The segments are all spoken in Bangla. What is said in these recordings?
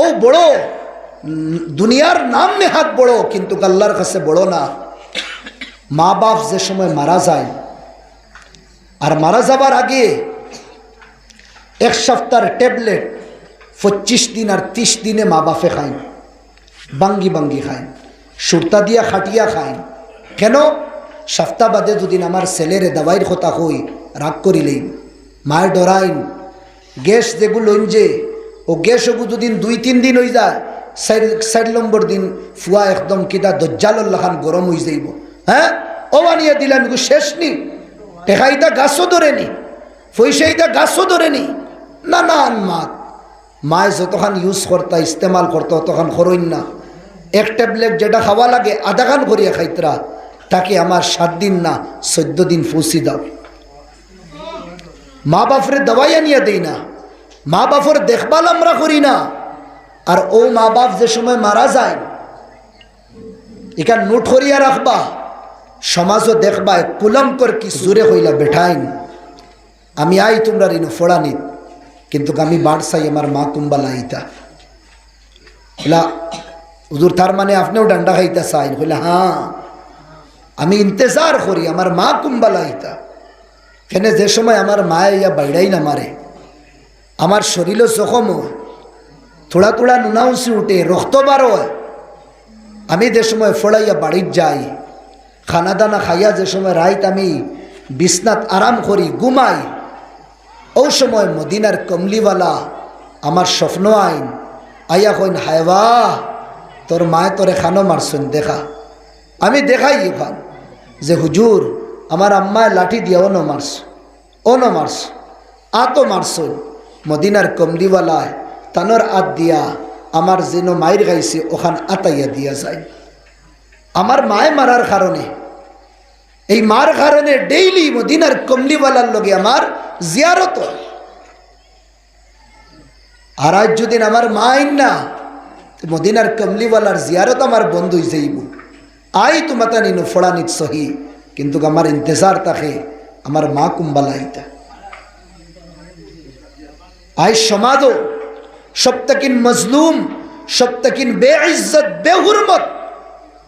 ও বড়, দুনিয়ার নাম নেহাত বড়, কিন্তু আল্লাহর কাছে বড় না। মা বাপ যে সময় মারা যায়, আর মারা যাবার আগে এক সপ্তাহের ট্যাবলেট 25 দিন আর 30 দিনে মা বাপে খায়, বাঙ্গি বাঙ্গি খায়, সুরতা দিয়া খাটিয়া খায়। কেন? সপ্তাহ বাদে দুদিন আমার ছেলেরে দাবাইয়ের কথা হই, রাগ করিলেই মায়ের ডরাইন। গ্যাস যেগুলো যে ও গ্যাস ওগু দুদিন 2-3 দিন হয়ে যায়, 4 নম্বর দিন ফুয়া একদম কিতা দজ্জালুল্লাহান গরম হয়ে যাইব। হ্যাঁ, ও বানিয়ে দিলাম এগু শেষ নি, টেকাইটা গাছও ধরেনি, পয়সাইটা গাছও ধরেনি। না না মায় যতক্ষণ ইউজ করতা, ইস্তেমাল করতো তখন খরইন না। এক ট্যাবলেট যেটা খাওয়া লাগে আধা খান করিয়া খাইতরা, তাকে আমার 7 দিন না 14 দিন ফুসি দাও। মা বাপরে দাওয়াই আনিয়া দেই না, মা বাপর দেখভাল আমরা করি না। আর ও মা বাপ যে সময় মারা যায়, এখানে নোট করিয়া রাখবা, সমাজও দেখবা কুলঙ্কর কি জোরে হইলা বেঠাইন। আমি আই তোমরা রিনো ফোড়ানি, কিন্তু আমি বাড় চাই আমার মা কুম্বালা আইতা। বলা হুজুর তার মানে আপনিও ডান্ডা খাইতা চাইন? বলে হ্যাঁ, আমি ইন্তজার করি আমার মা কুম্বালা আইতা। কেন? যে সময় আমার মা ইয়া বাইড়াই না মারে, আমার শরীরও জখম হয়, থোড়া থোড়া নুনাউসি উঠে, রক্ত বার হয়। আমি যে সময় ফোড়াইয়া বাড়ির যাই, খানা দানা খাইয়া যে সময় রাইত আমি বিছনাত আরাম করি, ঘুমাই, ও সময় মদিনার কমলিওয়ালা আমার স্বপ্ন আইন আইয়া কইন, হায়বা তোর মায় তোরে খানো মারছেন দেখা। আমি দেখাই ওখান যে হুজুর আমার আম্মায় লাঠি দিয়া ও ন মারছ, আতো মারছেন। মদিনার কমলিওয়ালায় তানোর আত দিয়া আমার যেন মায়ের গাইছে ওখান আতাইয়া দিয়া যায়। আমার মায় মারার কারণে, এই মার কারণে ডেইলি মদিনার কমলিওয়ালার লগে আমার জিয়ারত। আর আজ যদি আমার মা আইন না, মদিনার কমলিওয়ালার জিয়ারত আমার বন্ধ হয়ে যাইব। আই তোমাতা নিনু ফোড়ানিত সহি, কিন্তু আমার ইন্তজার থাকে আমার মা কুম্বালা আইতা। আই সমাজও সপ্তাকিন মজলুম, সপ্তাকিন বেইজ্জত বেহুরমত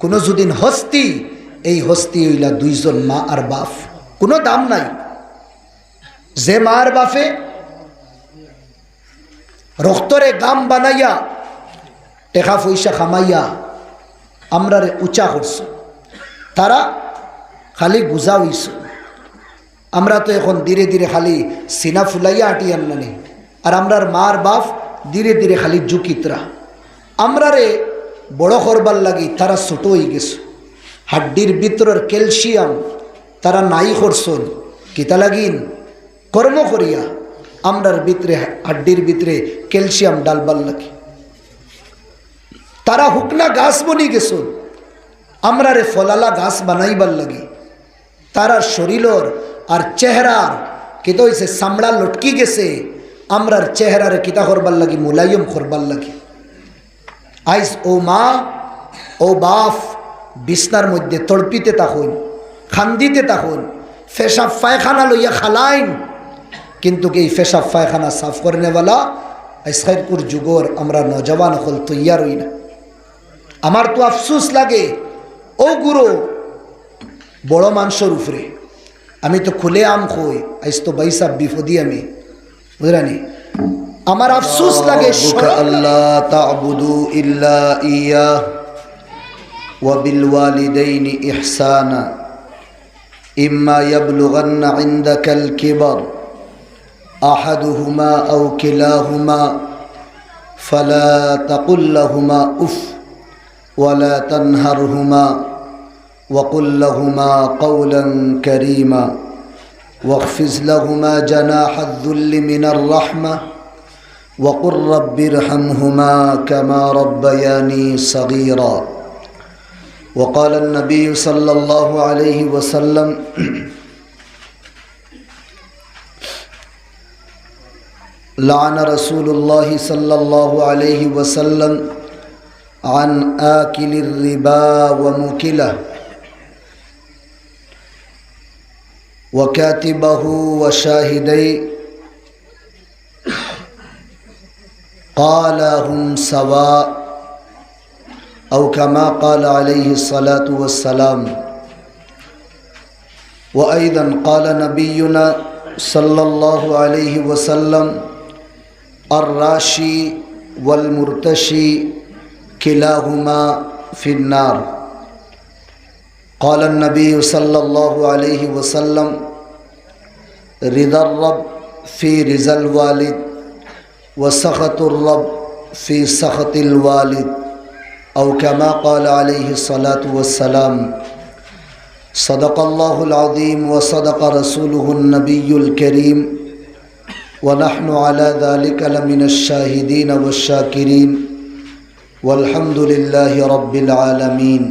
কোনো যদিন হস্তি, এই হস্তি হইলা 2 জন মা আর বাপ, কোনো দাম নাই। যে মা আর বাপে রক্তরে গাম বানাইয়া টেকা পয়সা খামাইয়া আমরারে উঁচা করছ, তারা খালি গুজা হইছ। আমরা তো এখন ধীরে ধীরে খালি সিনা ফুলাইয়া আটিয়ান নানি, আর আমরার মার বাপ ধীরে ধীরে খালি জুকিতরা। আমরারে বড় করবার লাগি তারা ছোট হয়ে গেছে। হাড্ডির ভিতরের ক্যালসিয়াম তারা নাই করছেন, কিতা লাগিন কর্ম করিয়া আমরার ভিতরে হাড্ডির ভিতরে ক্যালসিয়াম ডালবার লাগে। তারা হুকনা গাছ বনি গেছেন, আমরারে ফলালা গাছ বানাইবার লাগে। তারা শরীরের আর চেহারার কিতা হয়েছে, চামড়া লটকি গেছে, আমরার চেহারারে কিতা করবার লাগে, মুলায়ম করবার লাগে। আইজ ও মা ও বাপ বিছনার মধ্যে তড়পিতে থাকুন, খান্দিতে থাকুন, পেশাব পায়খানা লইয়া খালাইন, কিন্তু এই পেশাব পায়খানা সাফ করেনেওয়ালা আজকের যুগর আমরা নজওয়ান হল তৈয়ার হই না। আমার তো আফসোস লাগে ও গুরু বড় মানুষের উপরে। আমি তো খুলে আম খই, আইস তো বাইসা বিপদি আমি, বুঝলানি। আমার আফসোস লাগে আল্লাহ তা'বুদু ইল্লা ইয়্যাহ ওয়া বিল ওয়ালিদাইনি ইহসানা ইম্মা ইয়াবলুগান্না ইনদাকাল কিবার আহাদুহুমা আও কিলাহুমা ফালা তাকুল লাহুমা উফ ওয়ালা তানহারহুমা وقل لهما قولا كريما واخفض لهما جناح الذل من الرحمة وقل رب ارحمهما كما ربياني صغيرا وقال النبي صلى الله عليه وسلم لعن رسول الله صلى الله عليه وسلم عن آكل الربا وموكله وكاتبه وشاهدي قال هم سواء أو كما قال عليه الصلاة والسلام. وأيضا قال نبينا صلى الله عليه وسلم الراشي والمرتشي كلاهما في النار. قال النبي صلى الله عليه وسلم رضا الرب في رضا الوالد وسخط الرب في سخط الوالد أو كما قال عليه الصلاة والسلام. صدق الله العظيم وصدق رسوله النبي الكريم ونحن على ذلك لمن الشاهدين والشاكرين والحمد لله رب العالمين.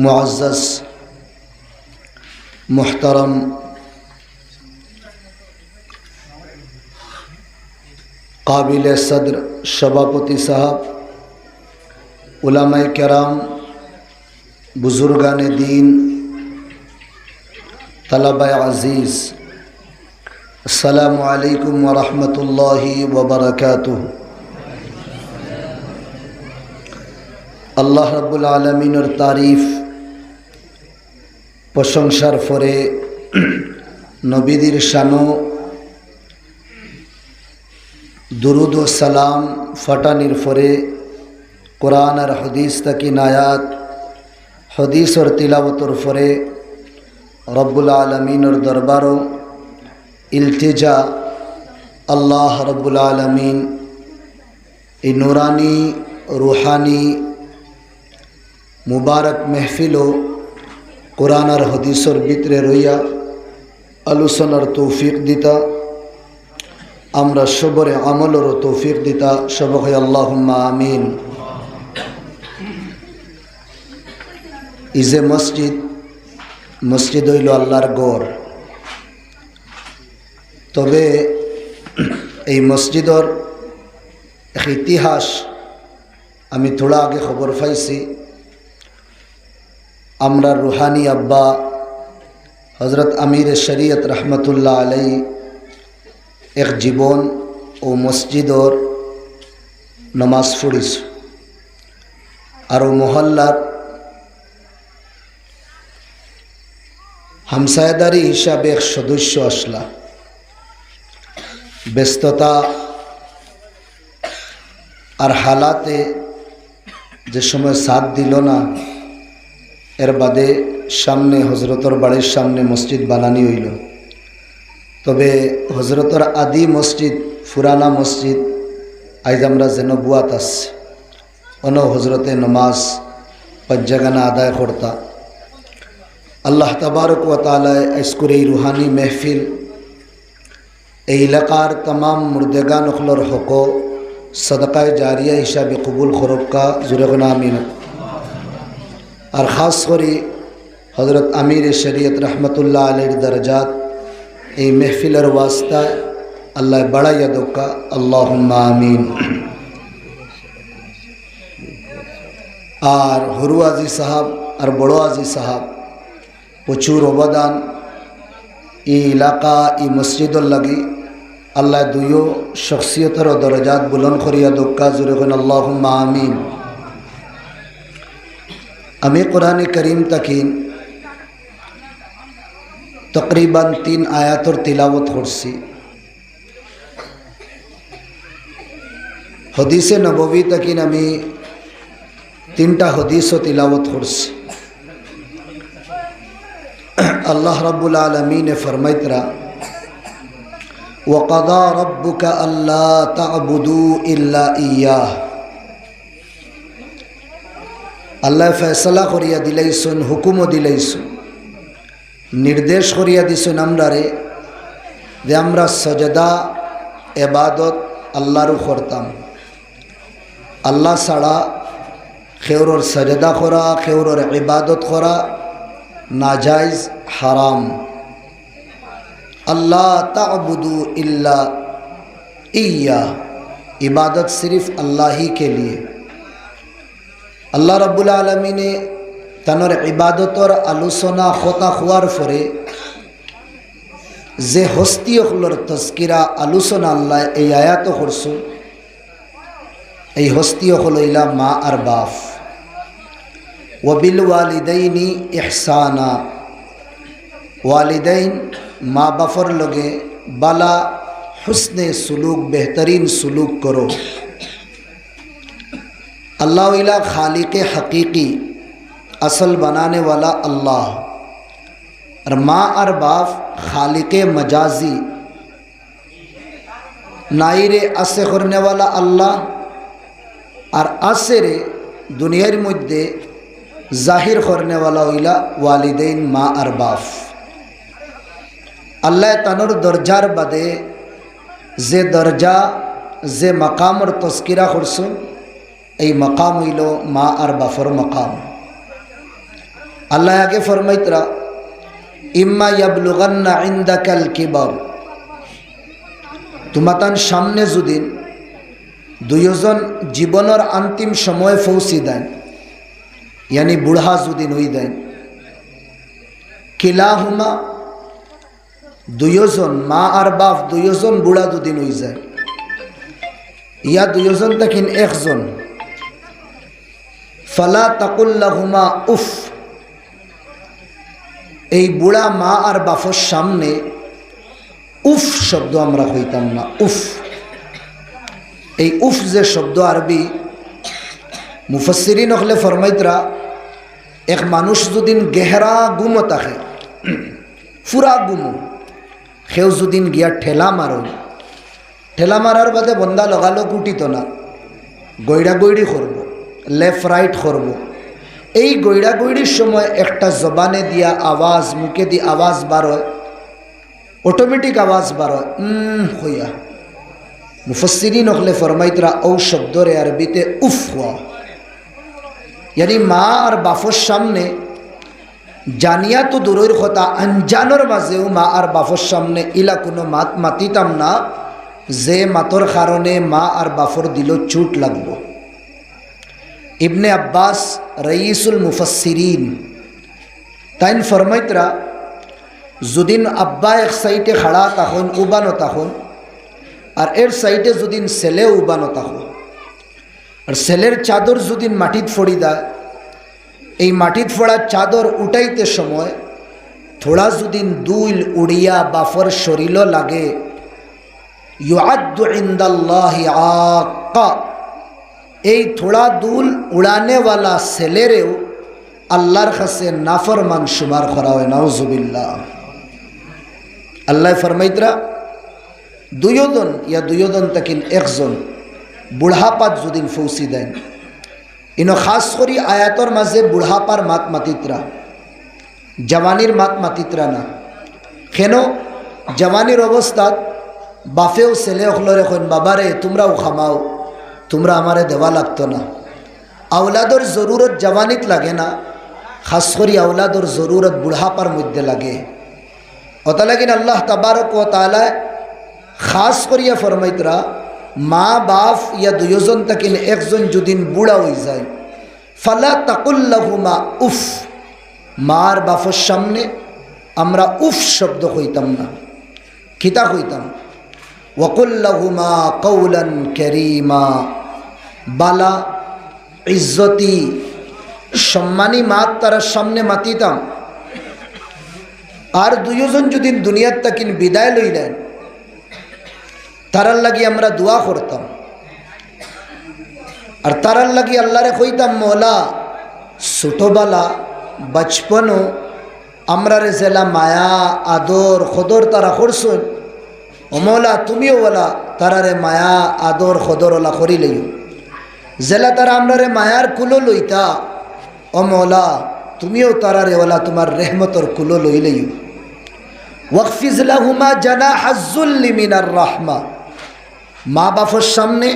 मुअज़्ज़ज़ मुहतरम काबिल सदर सभापति साहब, उलमाए किराम, बुजुर्गान दीन, तलबाए अज़ीज़, अस्सलामु अलैकुम व रहमतुल्लाहि व बरकातुहू। আল্লাহ রাব্বুল আলামিনের তারিফ প্রশংসার পরে নবীদের শানো দুরুদ ও সালাম ফাটানির পরে কোরআন আর হাদিস তাকি নায়াত হাদিস আর তিলাওয়াতর পরে রব্বুল আলামিনের দরবারও ইলতিজা আল্লাহ রব্বুল আলামিন এই নুরানি রুহানি मुबारक महफिलो कुरान और हदीसर भितरे रइया आलोचनार तौफिक दिता आमरा सबरे आमलर तौफिक दिता सबके अल्लाहुम्मा आमीन। इजे मस्जिद हইল আল্লাহর ঘর। তবে এই মসজিদর এক ইতিহাস আমি थोड़ा आगे खबर पाইছি। আমরা রুহানি আব্বা হজরত আমির শরীয়ত রহমতুল্লাহ আলাই এক জীবন ও মসজিদর নমাজ পড়িস আর মহল্লার হামসায়দারি হিসাবে এক সদস্য আসলা। ব্যস্ততা আর হালাতে যে সময় সাথ দিল না, এর বাদে সামনে হজরতর বাড়ির সামনে মসজিদ বানানি হইল। তবে হজরতর আদি মসজিদ পুরানা মসজিদ আজ আমরা যেন বুয়াত আসছে অন হজরতে নমাজ পজ্জাগানা আদায় করতা। আল্লাহ তাবারক ওয়া তাআলা আজকের এই রুহানি মেহফিল এই এলাকার तमाम মুর্দেগান হলর হক সদকায়ে জারিয়া হিসাবে কবুল করক্কা জুরেগনা আমিন। আর খাস করে হজরত আমির শরীয়ত রহমতুল্লাহ আলাইহির দরজাত এই মেহফিলের ওয়াস্তায় আল্লাহ বাড়াইয়া দোকা আল্লাহুম্মা আমিন। আর হরু আজি সাহাব আর বড় আজি সাহাব প্রচুর অবদান এই এলাকা এই মসজিদর লাগি আল্লাহ দুইও শখসিয়তের দরজাত বুলন্দ করিয়া দোকা জুরে কোন আল্লাহুম্মা আমিন। আমি কোরআনে করিম তাকিন তকরিবান 3 আয়াতর তিলাওয়াত করছি। হদিসে নববী তাকিন আমি 3টা হদিসও তিলাওয়াত করছি। আল্লাহ রাব্বুল আলামিন ফরমাইতরা ওয়াকাদা রাব্বুকা আল্লা তা'বুদু ইল্লা ইয়্যাহ। আল্লাহ ফয়সালা করিয়া দিলাইছুন, হুকুমও দিলাইছুন, নির্দেশ করিয়া দিছুন আমরারে যে আমরা সজদা এবাদত আল্লাহরও করতাম। আল্লাহ ছাড়া খেউরর সজদা করা খেউরর ইবাদত করা নাজাইজ হারাম। अल्लाह ताबुदू इल्ला इय्या, इबादत सिर्फ अल्लाह ही के लिए। अल्लाह रब्बुल आलमीने तनर इबादतर आलोचना खता खुआर फरे যে হস্তি হলর তস্কিরা আলোচনা আল্লাহ এই আয়াত করছো, এই হস্তি হলইলা মা আর বাপ। ওয়াবিল ওয়ালিদাইনি ইহসানা, ওয়ালিদাইন মা বাপর লগে বালা হুসনে সুলুক বেহতরিন সুলুক করো। अल्लाह इला खालिक हकीकी असल बनाने वाला अल्लाह, और माँ और बाप खालिक मजाजी नाइरे आसे करने वाला अल्लाह, और आसेरे दुनियार मध्य जाहिर करने वाला इला वालिदैन माँ और बाप। अल्लाह तनर दर्जार बादे जे दर्जा जे मकाम और तस्किरा करसुन, এই মকাম হইল মা আর বাফর মকাম। আল্লাহ আগে ফরমাইতরা ইম্মা ইয়াবলুগান্না ইনদাকাল কিবার, তোমাতান সামনে যদি দুইজন জীবনের অন্তিম সময় পৌঁছি দেন, यानी বুড়া যদি হই দেন, কিলাহুমা দুইজন মা আর বাপ দুইজন বুড়া যদি হই যায়, ইয়া দুইজন তখন একজন, ফালা তাকুল্লাহুমা উফ, এই বুড়া মা আর বাপর সামনে উফ শব্দ আমরা হইতাম না। উফ, এই উফ যে শব্দ আরবি মুফাসসিরিন হলে ফরমাইতরা এক মানুষ যদি গেহরা গুম থাকে, ফুরা গুম, সেও যদি গিয়া ঠেলা মারো, ঠেলা মারার বাদে বন্দা লগালো কুটিত না, গইড়া গইড়ি করব, লেফট রাইট করব, এই গইড়া গইড়ির সময় একটা জবানে দিয়া আওয়াজ, মুখে দিয়ে আওয়াজ বার হয়, অটোমেটিক আওয়াজ বার হয় হইয়া। মুফাসসিরিন হলে ফরমাইতরা ও শব্দরে আরবিতে উফ হওয়া, यानी মা আর বাপর সামনে জানিয়া তো দূরের কথা, আনজানোর মাঝেও মা আর বাপর সামনে ইলা কোনো মাত মাতিতাম না যে মাতর কারণে মা আর বাপর দিল চোট লাগবো। ইবনে আব্বাস রঈসুল মুফাসসিরিন তাইন ফরমাইতরা যদিন আব্বা এক সাইডে খাড়া তখন উবানো তখন, আর এর সাইডে যদিন ছেলে উবানো তখন, আর ছেলের চাদর যদিন মাটিত ফড়ি দেয়, এই মাটিত ফোড়া চাদর উঠাইতে সময় থোড়া যদিন দুল উড়িয়া বাফর শরীর লাগে, ইউআদ্দু ইনদাল্লাহি আক্কা, এই থোড়া দুল উড়ানেওয়ালা ছেলেরেও আল্লাহর কাছে নাফরমান শুমার করা হয়। নাউজুবিল্লাহ। আল্লাহ ফরমাইতরা দুইজন ইয়া দুইজন তাকিন একজন বুড়হাপাত যদিন ফৌসি দেন, ইনো খাস করি আয়াতর মাঝে বুড়হাপার মাত মাতিত্রা, জওয়ানির মাত মাতিত্রা না। কেন জওয়ানির অবস্থাত বাফেও ছেলে হলর এখন বাবারে তোমরাও খামাও, তোমরা আমারে দেওয়া লাগতো না। আওলাদর জরুরত জওয়ানিত লাগে না, খাস করি আওলাদর জরুরত বুড়হাপার মধ্যে লাগে। অতা লাগিন আল্লাহ তাবারক ওয়া তাআলা খাস করিয়া ফরমাইতরা মা বাপ ইয়া দুইজন তাকিন একজন যদিন বুড়া হয়ে যায়, ফালা তাকুল্লাহুমা উফ, মার বাপর সামনে আমরা উফ শব্দ কইতাম না, খিতা কইতাম ওয়াকুল্লাহুমা কওলান কারীমা, বালা ইজ্জতি সম্মানী মাত তার সামনে মাতিতাম। আর দুইজন যদি দুনিয়ার তাকিন বিদায় লইলেন, তারার লাগি আমরা দোয়া করতাম, আর তারার লাগি আল্লাহরে কইতাম মৌলা ছোটবেলা বচপনও আমরা রে জেলা মায়া আদর খদর তারা করছেন, ও মৌলা তুমিও বলা তারারে মায়া আদর খদর ওলা করি লইও, জেলা তারা আমরা রে মায়ার কুলো লইতা, ও মৌলা তুমিও তারারে ওলা তোমার রেহমতর কুলো লই লইও। ওয়াকফিজ লাহুমা জানাহাজ যুল্লি মিনার রাহমা, মা বাপর সামনে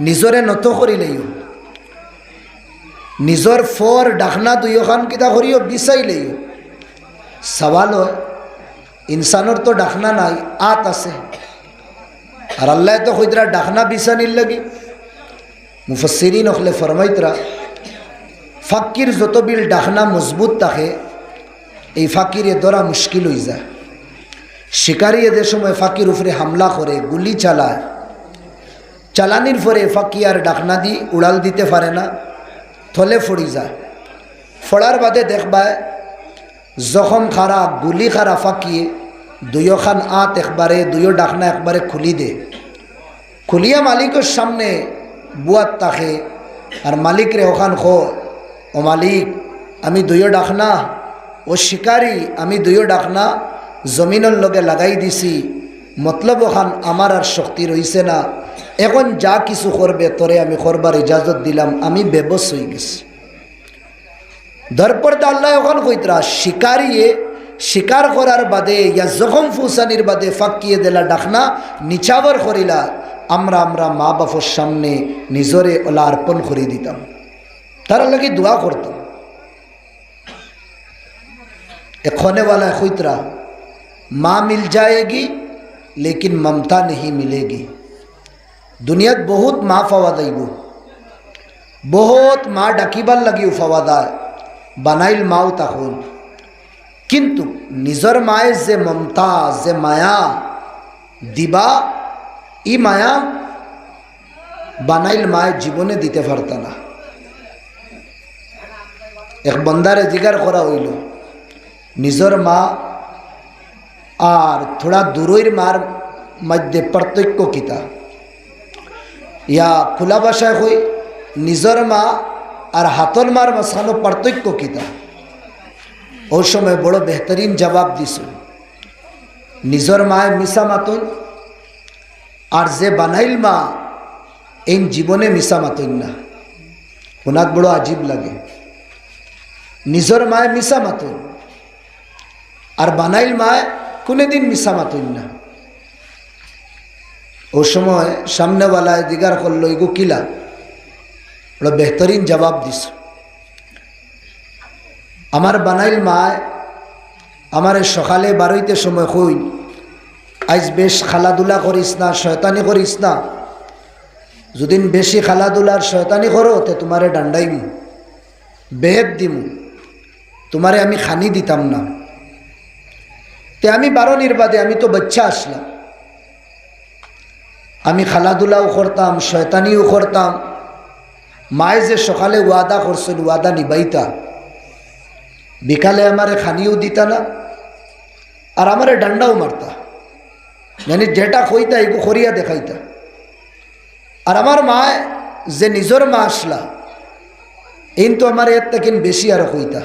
নিজরে নত করি লইও, নিজর ফর ডাকনা দুইখান কিতা করিও বিচাই লইও। সওয়াল হয় ইনসানোর তো ডাকনা নাই, আত আছে, আর আল্লাহ তো কইতরা ডাকনা বিচানির লাগি। মুফাসসিরিন হলে ফরমাইতরা ফাকির যত বিল ডাকনা মজবুত থাকে, এই ফাকিরে ধরা মুশকিল হয়ে যায়। শিকারি যে সময় ফাঁকির উপরে হামলা করে গুলি চালায়, চালানির পরে ফাঁকি আর ডাকনা দি উড়াল দিতে পারে না, থলে ফড়ি যায়। ফড়ার বাদে দেখবায় জখম খারা গুলি খারা ফাঁকিয়ে দুইখান আত একবারে দুইও ডাকনা একবারে খুলি দে। খুলিয়া মালিকের সামনে বুয়াত তাকে আর মালিক রে ওখান খো, ও মালিক আমি দুইও ডাকনা, ও শিকারি আমি দুইও ডাকনা জমিনের লগে লাগাই দিছি, মতলব ওখান আমার আর শক্তি রইছে না, এখন যা কিছু করবে তোরে আমি করবার ইজাজত দিলাম, আমি বেবস হয়ে গেছি। ধরপড়তে আল্লাহ ওখান কইতরা শিকারিয়ে শিকার করার বাদে ইয়া জখম ফুসানির বাদে ফাঁকিয়ে দিলা ডাকনা নিচাবর করিলা, আমরা মা বাপর সামনে নিজরে ওলা অর্পণ করে দিতাম, তারা লাগে দোয়া করতাম। এখনেওয়ালা কইতরা माँ मिल जाएगी लेकिन ममता नहीं मिलेगी। दुनियात बहुत माँ फवाद आईबो, बहुत माँ डाकिबार लगी फवादा बनाइल माओ तখন, किन्तु निजर माए जे ममता जे माया दिबा इ माया बनाइल माए जीवने दीते पारता ना। एक बंदारे जिगार करा हইল निजर माँ আর থোড়া দূরের মার মধ্যে পার্থক্য কিতা, ইয়া খোলা ভাষায় কই নিজর মা আর হাতর মার মাঝখানো পার্থক্য কিতা। ওই সময় বড় বেহতরিন জবাব দিছ, নিজর মায় মিশা মাতুন আর যে বানাইল মা এই জীবনে মিশা মাতুন না। ওনার বড় আজীব লাগে, নিজর মায় মিশা মাতুন আর বানাইল মায় কোনদিন মিশা মাতুন না। ওই সময় সামনেওয়ালায় জিগার করলো এগো কিলা, ওরা বেহতরিন জবাব দিস, আমার বানাইল মায় আমার সকালে বারোইতে সময় কই আজ বেশ খেলাধুলা করিস না, শয়তানি করিস না, যদি বেশি খেলাধুলার শয়তানি করো তে তোমারে ডান্ডাইমু, বেহেদ দিমু, তোমারে আমি খানি দিতাম না। তে আমি বারণের বাদে আমি তো বাচ্চা আসলাম, আমি খেলাধুলাও করতাম শয়তানিও করতাম, মায়ে যে সকালে ওয়াদা করছেন ওয়াদা নিবাইতা, বিকালে আমারে খানিও দিতা না আর আমারে ডান্ডাও মারতা, মানে যেটা কইতা এগো করিয়া দেখাইতা। আর আমার মায় যে নিজর মা আসলা এই তো আমার এর থেকে বেশি আরো কইতা,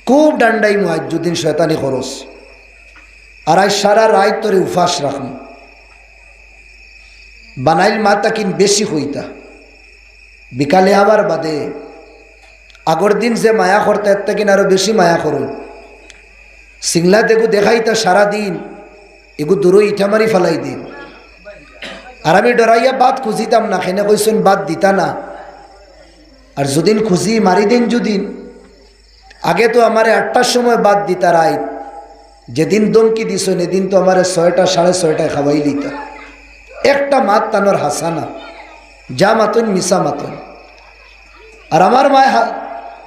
খুব ডান্ডাই মায় যদিন শয়তানি খরচ, আর আজ সারা রাত তোরে উপাস রাখুন। বানাইল মাতা কিন বেশি হইতা, বিকালে আবার বাদে আগর দিন যে মায়া করতে এর থেকে আরো বেশি মায়া করুন। সিংলা দেখু দেখাইতা সারাদিন এগু দূরই ইটা মারি ফেলাই দিন, আর আমি ডরাইয়া বাদ খুঁজিতাম না, খেনে কইসুন বাদ দিতা না। আর যদিন খুঁজি মারি দিন যদিন, আগে তো আমারে 8টার সময় বাদ দিতা রাত, যেদিন দমকি দিস এদিন তো আমার 6টা 6:30 খাওয়াই দিতা। একটা মাত তানোর হাসানা যা মাতুন মিশা মাতুন, আর আমার মায়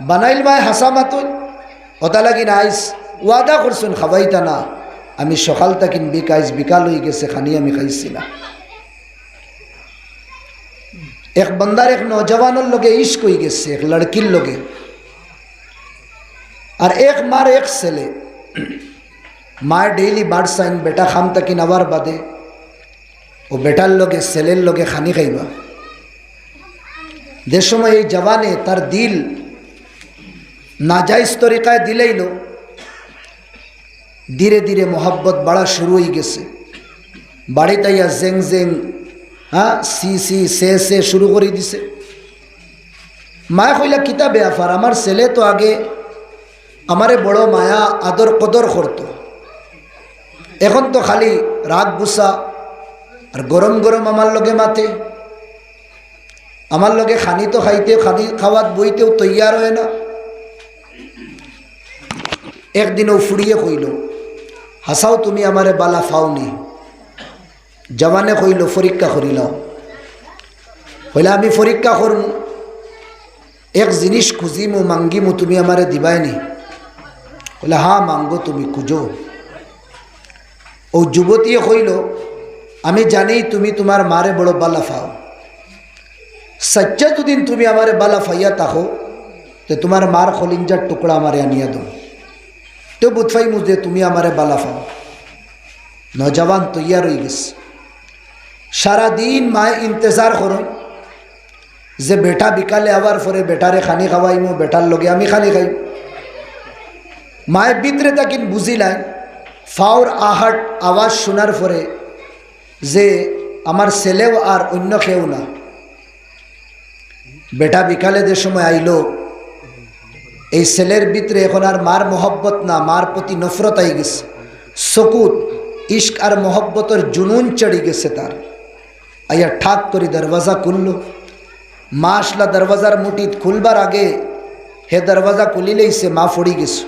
বানাইল মায় হাসা মাতুন, ওটা লাগি না আইস ওয়াদা করছুন খাওয়াইতা না, আমি সকাল তাকিন বিকাইস বিকাল হয়ে গেছে খানি আমি খাইছি না। এক বন্দার এক নৌজওয়ানের লগে ইশক হয়ে গেছে এক লড়কির লগে, আর এক মার এক ছেলে, মায় ডেইলি বাড়সাইন বেটা খাম তাকিন আবার বাদে ও বেটার লগে ছেলের লগে খানি খাইবা। যে সময় এই জওয়ানে তার দিল নাজাইজ তরিকায় দিলেইল, ধীরে ধীরে মোহাব্বত বাড়া শুরু হয়ে গেছে। বাড়িতে ইয়া জেং জেং সি সি সে শুরু করে দিছে। মায়া কইলা কিতা বেয়াফার, আমার ছেলে তো আগে আমারে বড় মায়া আদর কদর করত, এখন তো খালি রাগ গুসা আর গরম গরম আমার লগে মাতে, আমার লগে খানি তো খাইতে খানি খাওয়াত বইতেও তৈয়ার হয় না। একদিনও ফুরিয়ে কইল হাসাও তুমি আমারে বালা ফাওনি। জওয়ানে কইল পরীক্ষা করিলাও, কইলা আমি পরীক্ষা করমু, এক জিনিস খুঁজিমু মাঙ্গিমু তুমি আমারে দিবাইনি। কইলা হ্যাঁ মাঙ্গো তুমি খুঁজো। ও যুবতী কইল, আমি জানি তুমি তোমার মারে বড় বালা ফাও, সচ্চা দুদিন তুমি আমারে বালা ফাইয়া তাকো তো তোমার মার খলিঞ্জার টুকরা আমারে আনিয়া দো, তো বুধফাই মুজে তুমি আমারে বালা ফাও। নজওয়ান তৈয়ার হয়ে গেছে। সারাদিন মায়ে ইন্তজার করো যে বেটা বিকালে আবার পরে বেটারে খানি খাওয়াইমো, বেটার লগে আমি খানি খাই। মায়ের ভিতরে তাকিন বুঝিলাই ফাওর আহাট আওয়াজ শোনার পরে যে আমার ছেলেও আর অন্য কেউ না। বেটা বিকালে যে সময় আইলো, এই ছেলের ভিতরে এখন আর মার মোহব্বত না, মার প্রতি নফরত আই গেছে। সকুত ইশক আর মোহব্বতর জুনুন চড়ি গেছে তার। আইয়া ঠাক করে দরওয়াজা খুললো। মা আসলা দরওয়াজার মুঠিত খুলবার আগে হে দরওয়াজা খুলিলেই সে মা ফড়ি গেছে।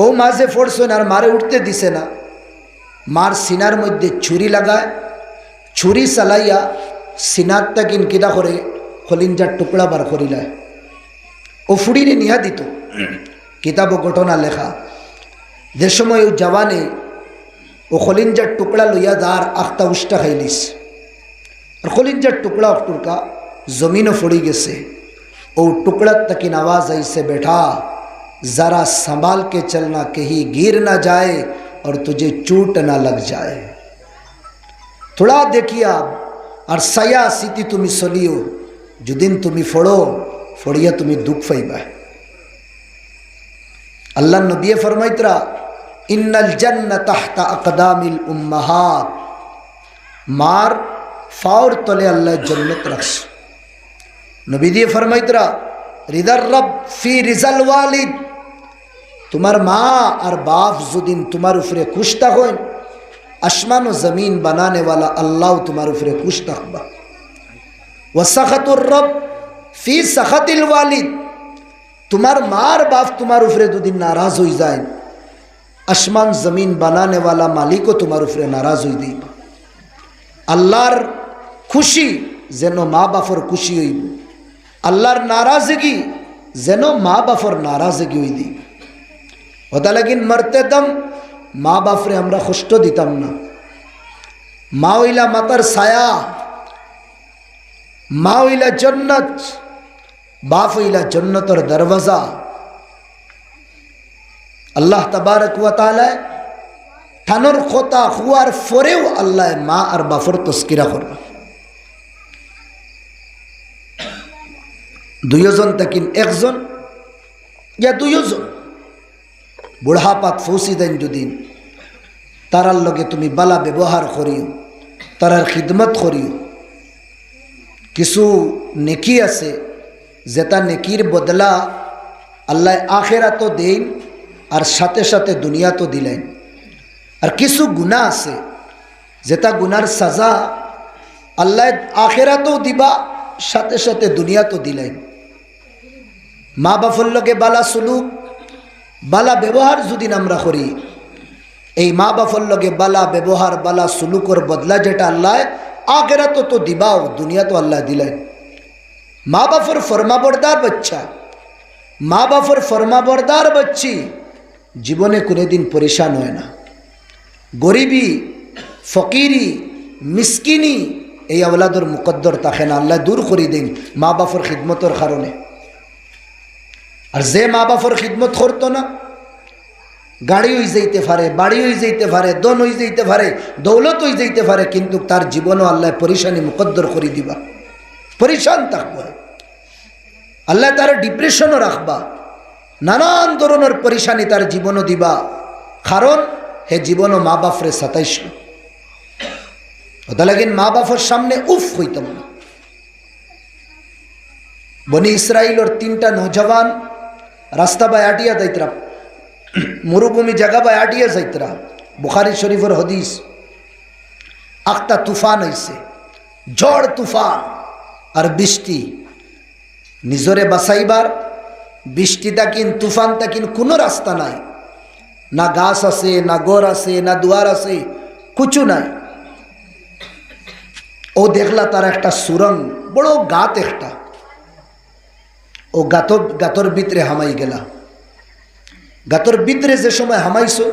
ও মা যে ফোড়ছেন আর মারে উঠতে দিছে না। মার সিনার মধ্যে ছুরি লাগায়, ছুরি চালাইয়া সিনার তাকিন কিদা করে খলিঞ্জার টুকরা বার করিলায়। ও ফুড়িরে নিহা দিত। কিতাব ঘটনা লেখা, যে সময় ও জওয়ানে ও খলিঞ্জার টুকরা লইয়া যার আখতা উষ্টা খাইলিস, আর খলিঞ্জার টুকরা টুকরা জমিনও ফড়ি গেছে। ও টুকড়ার তাকিন आवाज ऐसे बैठा, जरा संभाल के चलना कहीं गिर ना जाए और तुझे चोट ना लग जाए। थोड़ा देखिया और सया सीती तुम्हें चलियो, जो दिन तुम्हें फड़ो फड़िया तुम्हें दुख पाइबा। अल्लाह नबी फरमाइतरा इन्नल जन्नत तहता अक़दामिल उम्महात, मार फाउर तले अल्लाह जन्नत रख्स। नबी दिए फरमाइतरा रिदर रब फी रिजल वालिद, तुम्हार माँ और बाप जुदिन तुम्हारे ऊपर खुश तक हो, आसमान व ज़मीन बनाने वाला अल्लाह तुम्हारे ऊपर खुश तकबा। व सखतुर रब फी सखतिल वालिद, तुम्हार मार बाप तुम्हारे ऊपर दो दिन नाराज हो जाए, आसमान ज़मीन बनाने वाला मालिक तुम्हारे ऊपर नाराज हो दी। अल्लाहर खुशी जेनो माँ बापर खुशी हईब, अल्लाहर नाराजगी जेनो माँ बापर नाराजगी हुई दी। ওটা লাগিন মরতে দম মা বাপরে আমরা কষ্ট দিতাম না। মা হইলা মাতার ছায়া, মা হইলা জন্নত, বাপ হইলা জন্নতর দরওয়াজা। আল্লাহ তাবারক ওয়া তাআলা থানোর কথা হুয়ার পরেও আল্লাহ মা আর বাপর তস্কিরা করল। দুইজন তাকিন একজন ইয়া দুইজন বুড়াপাত ফৌসি দেন যদিন, তারার লগে তুমি বালা ব্যবহার করিও, তারার খিদমত করিও। কিছু নেকি আছে যেটা নেকির বদলা আল্লাহ আখেরাতও দেন আর সাথে সাথে দুনিয়াতো দিলেন। আর কিছু গুনাহ আছে যেটা গুনার সাজা আল্লাহ আখেরাতও দিবা সাথে সাথে দুনিয়াতো দিলেন। মা বাপর লগে বালা সুলুক বালা ব্যবহার যদি আমরা করি, এই মা বাপর লগে বালা ব্যবহার বালা সুলুকর বদলা যেটা আল্লাহ আখেরাতও তো দিবাও দুনিয়া তো আল্লাহ দিলেন। মা বাপর ফরমাবরদার বাচ্চা, মা বাপর ফরমাবরদার বাচ্চি জীবনে কোনোদিন পরেশান হয় না। গরিবি ফকিরি মিসকিনি এই আওলাদর মুকদ্দর থাকে না, আল্লাহ দূর করে দিন মা বাপর খিদমতর কারণে। আর যে মা বাপর খিদমত করতো না, গাড়ি হয়ে যাইতে পারে, বাড়ি হয়ে যাইতে পারে, দন হয়ে যাইতে পারে, দৌলত হয়ে যাইতে পারে, কিন্তু তার জীবনও আল্লাহ পরিশানি মুকদ্দর করে দিবা। পরিশান থাকবো, আল্লাহ তার ডিপ্রেশনও রাখবা, নানান ধরনের পরিশানি তার জীবনও দিবা। কারণ হে জীবনও মা বাপরে সাতাইছিল। ওটা লাগিন মা বাপর সামনে উফ হইতাম না। বনি ইসরাইলর 3টা নৌজওয়ান রাস্তা বাই আটিয়া যাইতরা, মরুভূমি জায়গা বাই আটিয়া যাইতরা। বুখারী শরীফের হদিস, একটা তুফান হইছে, ঝড় তুফান আর বৃষ্টি। নিজরে বাঁচাইবার বৃষ্টি তাকিন তুফান তাকিন কোনো রাস্তা নাই, না গাছ আছে, না ঘর আছে, না দুয়ার আছে, কিছু নাই। ও দেখলা তার একটা সুরং, বড় গাত একটা, ও গাতর ভিতরে হামাই গেলা। গাতর ভিতরে যে সময় হামাইছো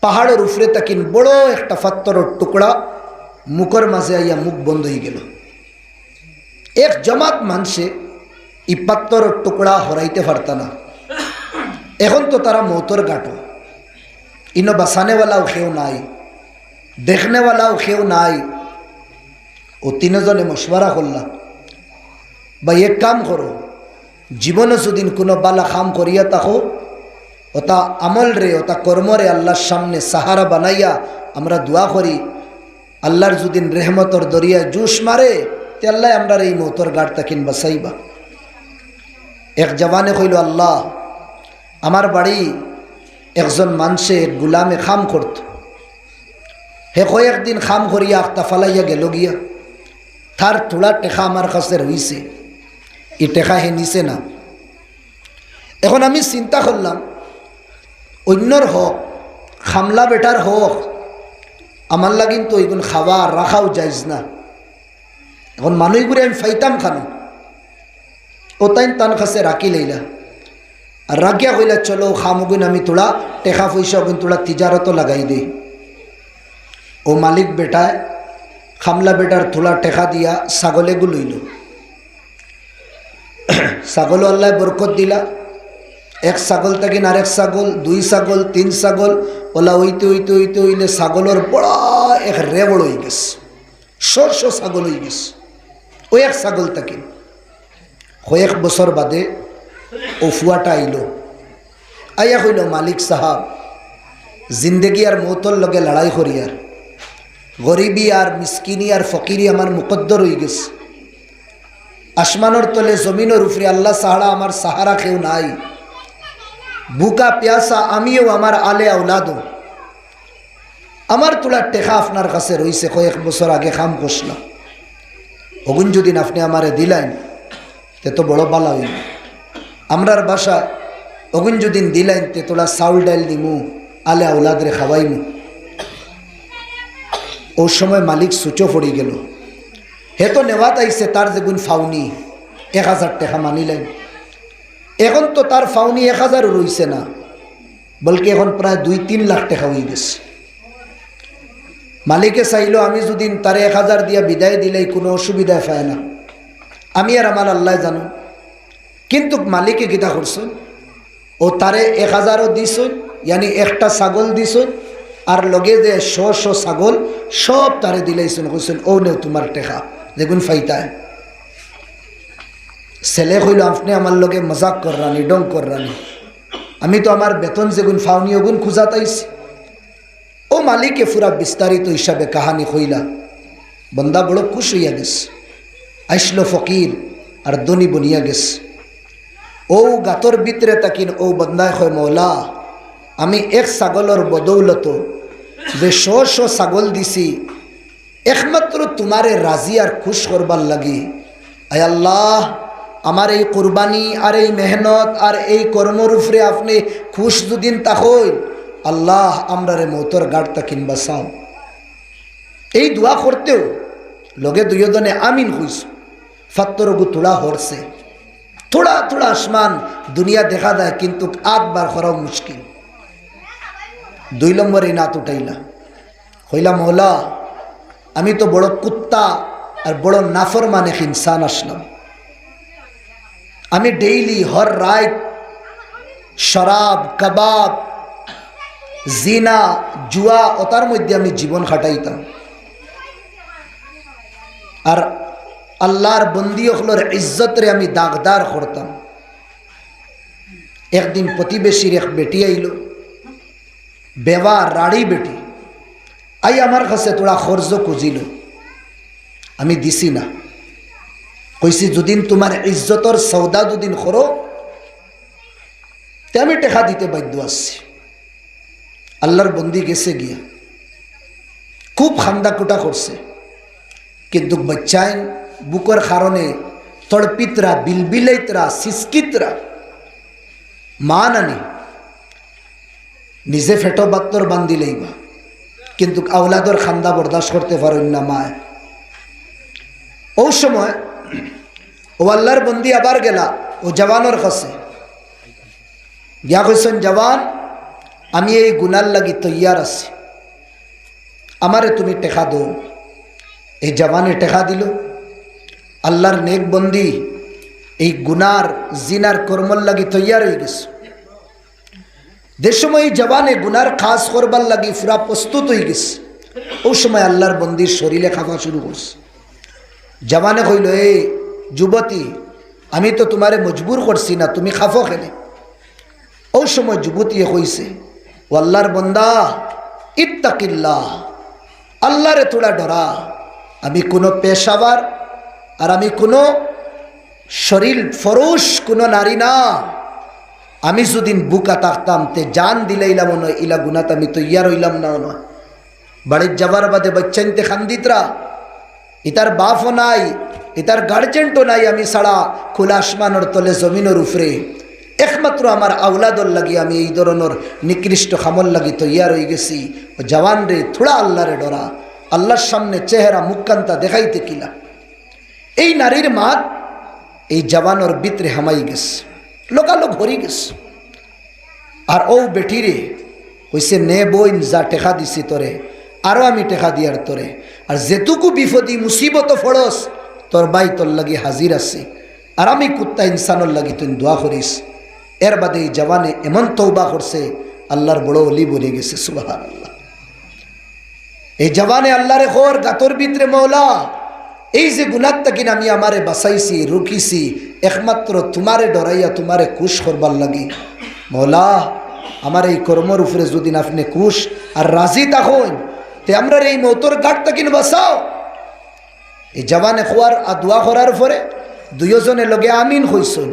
পাহাড়ের উপরে তাকিন বড় একটা পাথরের টুকরা মুখের মাঝে আইয়া মুখ বন্ধ হয়ে গেল। এক জমাত মানুষে এই পাথরের টুকরা হরাইতে পারত না। এখন তো তারা মৌতর গাটো, ইনো বাঁচানেওয়ালাও কেউ নাই, দেখনেওয়ালাও কেউ নাই। ও তিনজনে মশওয়ারা করলাম, বা এক কাম করো, জীবনে যদিন কোনো বালা কাম করিয়া থাকো, ওটা আমল রে, ওটা কর্মরে আল্লাহর সামনে সাহারা বানাইয়া আমরা দোয়া করি, আল্লাহর যদিন রেহমতর দরিয়ায় জুস মারে তে আল্লাহ আমরা এই মৌতর গাড় তাকিন বাসাইবা। এক জওয়ানে কইল, আল্লাহ আমার বাড়ি একজন মানুষে গুলামে খাম করত, হে কয়েকদিন খাম করিয়া আখতা ফালাইয়া গেল গিয়া, তার তোলা টেকা আমার কাছে রইছে, এই টেকা হে নিছে না। এখন আমি চিন্তা করলাম, অন্যর হোক, খামলা বেটার হোক, আমার লাগিন তো এইগুন খাওয়া রাখাও যাইজ না। এখন মানুষগুলি আমি ফাইতাম খানো, ও তাই তান কাছে রাখি লইলা, আর রাখিয়া কইলা চলো খামগুন আমি তোলা টেকা পয়সা গুণ তোলা তিজারত লাগাই দিই। ও মালিক বেটায় খামলা বেটার তোলা টেকা দিয়া ছাগলে গুলইল। ছাগলও আল্লাহ বরকত দিলা, এক ছাগল থাকেন আরেক ছাগল, দুই ছাগল, তিন ছাগল, ওলা হইতে হইতে হইতে হইলে ছাগলের বড় এক রেবড় হয়ে গেছে, শস্য ছাগল হয়ে গেছে। ওই এক ছাগল থাকেন কয়েক বছর বাদে ও ফুয়াটা আইল, আইয়া কইল, মালিক সাহাব জিন্দগি আর মৌতর লগে লড়াই করি, আর গরিবী আর মিসকিনি আর ফকিরি আমার মুকদ্দর হয়ে গেছে। আসমানোর তলে জমিনের উপরে আল্লাহ সাহারা আমার সাহারা কেউ নাই, বুকা প্যাসা আমিও আমার আলে আউলাদও, আমার তোলা টেকা আপনার কাছে রইছে, কয়েক বছর আগে খাম করছিলাম, ওগুন যদি আপনি আমারে দিলেন তে তো বড় বালা হইল। আমরার বাসা ওগুন যদি দিলেন তে তোলা চাউল ডাইল দিমু, আলে আউলাদরে খাওয়াইমু। ও সময় মালিক সুচো পড়ি গেল, হে তো নেওয়াত আইসে তার যেগুন ফাউনি 1000 টাকা মানিলেন। এখন তো তার ফাউনি 1000 রইছে না, বলকি এখন প্রায় 2-3 লাখ টাকা হয়ে গেছে। মালিকে চাইল আমি যদি তারে 1000 দিয়া বিদায় দিলেই কোনো অসুবিধা পায় না, আমি আর আমার আল্লাহ জানো। কিন্তু মালিকে গীতা করছেন, ও তারে 1000ও দিস, ইয়ানি একটা ছাগল দিস, আর লগে যে 100 ছাগল সব তারে দিলাইছেন, কইছেন ও নেও তোমার টেকা যেগুন ফাইতায়। ছেলে কইল, আপনি আমার লগে মজাক কররানি, ডং কররানি, আমি তো আমার বেতন যেগুন ফাউনি ওগুন খুঁজা তাইছি। ও মালিকে পুরা বিস্তারিত হিসাবে কাহানি কইলা, বন্দা বড় খুশ হইয়া গেছে, আইসলো ফকির আর দনি বনিয়া গেছে। ও গাতর ভিতরে তাকিন ও বন্দায় কয়, মৌলা আমি এক ছাগলের বদৌলত যে 100 ছাগল দিছি একমাত্র তোমারে রাজি আর খুশ করবার লাগি। আয় আল্লাহ, আমার এই কুরবানি আর এই মেহনত আর এই কর্মর উপরে আপনি খুশ দুদিন তাকই, আল্লাহ আমরারে মৌতর গাড় তাকিন বাঁচাও। এই দোয়া করতেও লগে দুইজনে আমিন হইস। ফাত্তরগু তোড়া হরছে, থোড়া থোড়া আসমান দুনিয়া দেখা দেয়, কিন্তু আটবার করাও মুশকিল। 2 নম্বরে নাত উঠাইলা, হইলা মৌলা আমি তো বড় কুত্তা আর বড় নাফরমান এক ইনসান আসলাম, আমি ডেইলি হর রাত শরাব, কাবাব, জিনা, জুয়া ওটার মধ্যে আমি জীবন কাটাইতাম, আর আল্লাহর বন্দি হলোর ইজ্জতরে আমি দাগদার করতাম। একদিন প্রতিবেশীর এক বেটি আইল, বেবা রাড়ি বেটি, আই আমার কাছে তোরা খরচ খুঁজিল, আমি দিছি না। কইছি যদিন তোমার ইজ্জতর সৌদা দুদিন করো তে আমি টেকা দিতে বাধ্য আসছি। আল্লাহর বন্দি গেছে গিয়া খুব খান্দা কুটা করছে, কিন্তু বাচ্চায় বুকের কারণে তড়পিতরা, বিলবিলাইতরা, সিসকিতরা, মা নানি নিজে ফেটো বাত্তর বান্ধি লইবা, কিন্তু আওলাদর খান্দা বরদাস্ত করতে পারেন না মায়। ও সময় ও আল্লাহর বন্দি আবার গেলা ও জওয়ানোর কাছে গিয়া কইছেন, জওয়ান আমি এই গুনার লাগি তৈয়ার আছি, আমারে তুমি টেকা দো। এই জওয়ানে টেকা দিল। আল্লাহর নেক বন্দি এই গুনার জিনার কর্মর লাগি তৈয়ার হয়ে গেছে। যে সময় জওয়ানে গুনার খাস করবার লাগি পুরা প্রস্তুত হয়ে গেছে, ওই সময় আল্লাহর বন্দির শরীরে খাওয়া শুরু করছে। জওয়ানে কইল, এই যুবতী, আমি তো তোমারে মজবুর করছি না, তুমি খাফো খেলে। ওই সময় যুবতী কইছে, ও আল্লাহর বন্দা, ইত্তাকিল্লাহ, আল্লাহরে তোরা ডরা। আমি কোনো পেশাবার আর আমি কোনো শরীর ফরুষ কোনো নারী না। আমি যদিন বুকা থাকতাম তে জান দিলাইলাম নয়, ইলা গুনাত আমি তৈয়ার হইলাম না। নয় বাড়ির যাবার বাদে বাচ্চাইনতে খান্দিতরা, ইতার বাপও নাই, ইতার গার্জেন্টও নাই, আমি ছাড়া খোলা আসমানোর তলে জমিনের উপরে একমাত্র আমার আউলাদর লাগি আমি এই ধরনের নিকৃষ্ট খামল লাগি তৈয়ার হয়ে গেছি। ও জওয়ান রে, থোড়া আল্লাহরে ডরা, আল্লাহর সামনে চেহারা মুখকান্তা দেখাইতে কিলা। এই নারীর মাত এই জওয়ানোর ভিতরে হামাই গেছে, লোকালোক ভরি গেছে। আর ও বেটিরে কইছে, নে বইন, যা টেকা দিছি তোরে, আরও আমি টেকা দিয়ার তোরে। আর যেটুকু বিপদি মুসিবত ফড়স, তোর ভাই তোর লাগি হাজির আছে। আর আমি কুত্তা ইনসানোর লাগি তুই দোয়া করিস। এর বাদে এই জওয়ানে এমন তওবা করছে, আল্লাহর বড় অলি বনে গেছে। সুবহানাল্লাহ। এই জওয়ানে আল্লাহরে খোর গাতর ভিতরে, মওলা এই যে গুনাহটা কিনা আমি আমারে বাঁচাইছি, রুকিছি, একমাত্র তোমারে ডরাইয়া তোমারে খুশ করবার লাগি। মওলা আমার এই কর্মর উপরে যদি আপনি খুশ আর রাজি থাকুন, তে আমরা এই মৌতর ঘাটটা কিনা বাঁচাও। এই জওয়ানে খোয়ার আর দোয়া করার পরে দুইজনে লগে আমিন হইসুন।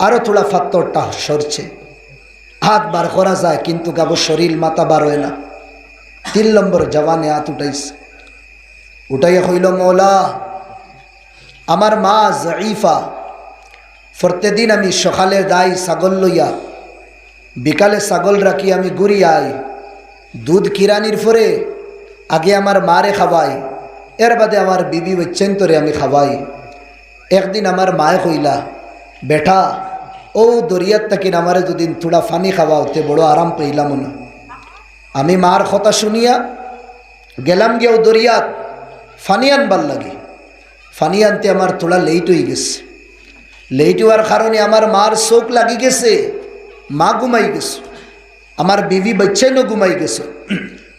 আরও থোড়া ফাত্তরটা সরছে, হাত বার করা যায় কিন্তু গাবো শরীর মাথা বার হয় না। 3 নম্বর জওয়ানে হাত উঠাইছে, উঠাইয়া কইল, মওলা আমার মা জঈফা, প্রত্যেকদিন আমি সকালে যাই ছাগল লইয়া, বিকালে ছাগল রাখি আমি ঘুরি আই, দুধ কিরানির পরে আগে আমার মারে খাওয়াই, এর বাদে আমার বিবি বচ্চেন্তরে আমি খাওয়াই। একদিন আমার মায়ে কইলা, বেটা ও দরিয়াত তাকিন আমারে দুদিন থোড়া ফানি খাওয়াওতে বড় আরাম পাইলাম না। আমি মার কথা শুনিয়া গেলাম গিয়ে ও দরিয়াত ফানি আনবার লাগে। ফানি আনতে আমার থোড়া লেট হয়ে গেছে। লেট হওয়ার কারণে আমার মার চোখ লাগি গেছে, মা ঘুমাই গেছে, আমার বিবি বাচ্চাইনও ঘুমাই গেছে।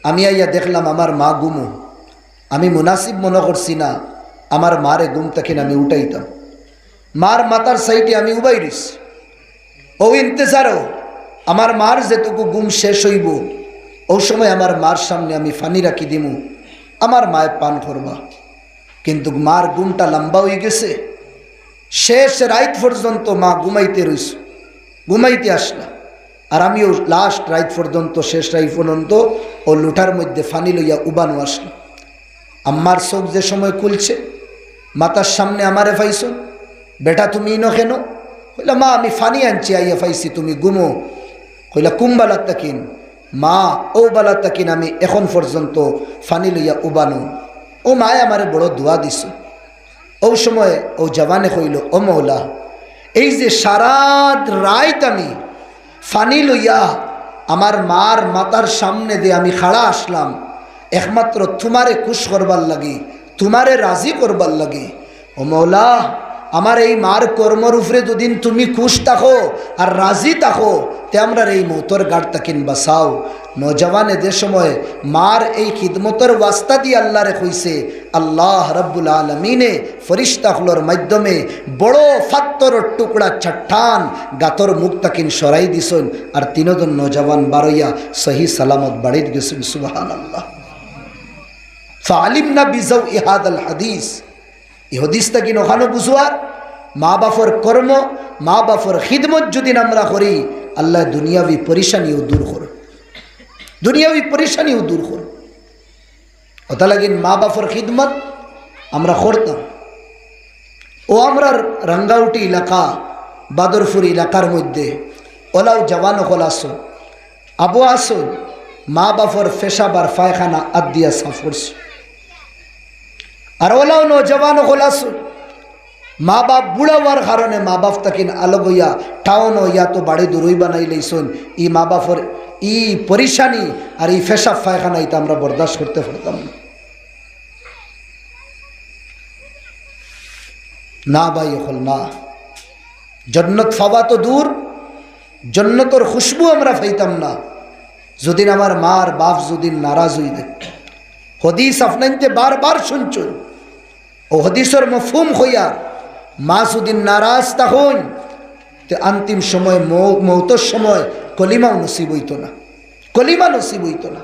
আমি আইয়া দেখলাম আমার মা ঘুমো। আমি মুনাসিব মনে করছি না আমার মারে ঘুম থাকেন আমি উঠাইতাম। মার মাথার সাইডে আমি উবাই দিস, ও ইন্তজারও আমার মার যেটুকু ঘুম শেষ হইব, ওই সময় আমার মার সামনে আমি ফানি রাখি দিমু, আমার মায়ে পান করবা। কিন্তু মার ঘুমটা লম্বা হয়ে গেছে, শেষ রাত পর্যন্ত মা ঘুমাইতে রইস, ঘুমাইতে আসলা। আর আমিও লাস্ট রাত পর্যন্ত, শেষ রাত পর্যন্ত ও লুটার মধ্যে ফানি লইয়া উবানো আসলো। আম্মার চোখ যে সময় খুলছে, মাতার সামনে আমারে পাইছ, বেটা তুমি ইনো কেন? কইলা, মা আমি ফানি আনছি, আইয়া পাইছি তুমি ঘুমো। কইলা, কুম্বালার তাকিন? মা ও বালার তাকিন আমি এখন পর্যন্ত ফানি লইয়া উবানো। ও মায় আমারে বড় দোয়া দিছ। ও সময় ও জওয়ানে কইল, ও মওলা, এই যে সারা রাত আমি ফানি লইয়া আমার মার মাতার সামনে দিয়ে আমি খাড়া আসলাম, একমাত্র তোমারে খুশ করবার লাগে, তোমারে রাজি করবার লাগে। ও মওলা, আমার এই মার কর্মর উপরে দুদিন তুমি খুশ থাকো আর রাজি থাকো, তে আমরা এই মৌতর গাড় তাকিন বাঁচাও। নজওয়ানে যে সময় মার এই খিদমতের ওয়াস্তা দিয়ে আল্লাহরে কইছে, আল্লাহ রব্বুল আলমিনে ফরিস্তাগুলোর মাধ্যমে বড় ফাত্তরের টুকরা চট্টান গাতর মুখ তাকিন সরাই দিছেন। আর 3 জন নজওয়ান বারইয়া সহি সালামত বাড়িতে গেছেন। সুবহানাল্লাহ। ফালিমনা বিজাউ ইহাদাল হাদিস, এই হাদিসটা কিন ওখানে বুঝুয়ার মা বাপর কর্ম, মা বাপর খিদমত যদি আমরা করি, আল্লাহ দুনিয়াবি পরেশানিও দূর করো, দুনিয়াবি পরেশানিও দূর করো। ওটা লাগিন মা বাপর খিদমত আমরা করতাম। ও আমরা রাঙ্গাউটি এলাকা, বাদরপুর এলাকার মধ্যে ওলাও জওয়ান হল আসো, আবু আসো, মা বাপর পেশাবার পায়খানা আদিয়া সাফ করছো। আর ওলাও নজওয়ান হল আসো, মা বাপ বুড়া হওয়ার কারণে মা বাপ তাকিন আলগ হইয়া টাউন হইয়া তো বাড়ি দূরই বানাই লইছন। ই মা বাপর ই পরিশানি আর এই ফেসাব পায়খানা এটা আমরা বরদাস্ত করতে পারতাম না। না ভাই হল না, জন্নত ফাওয়া তো দূর, জন্নতর খুশবু আমরা পাইতাম না যদি আমার মার বাপ যদি নারাজ হইবে। হদিস আপনাইতে বারবার শুনছুন, ও হদিসের মফহুম হইয়া মা যদি নারাজ তখন তে অন্তিম সময় মৌতর সময় কলিমাও নসিব হইত না, কলিমা নসিব হইত না।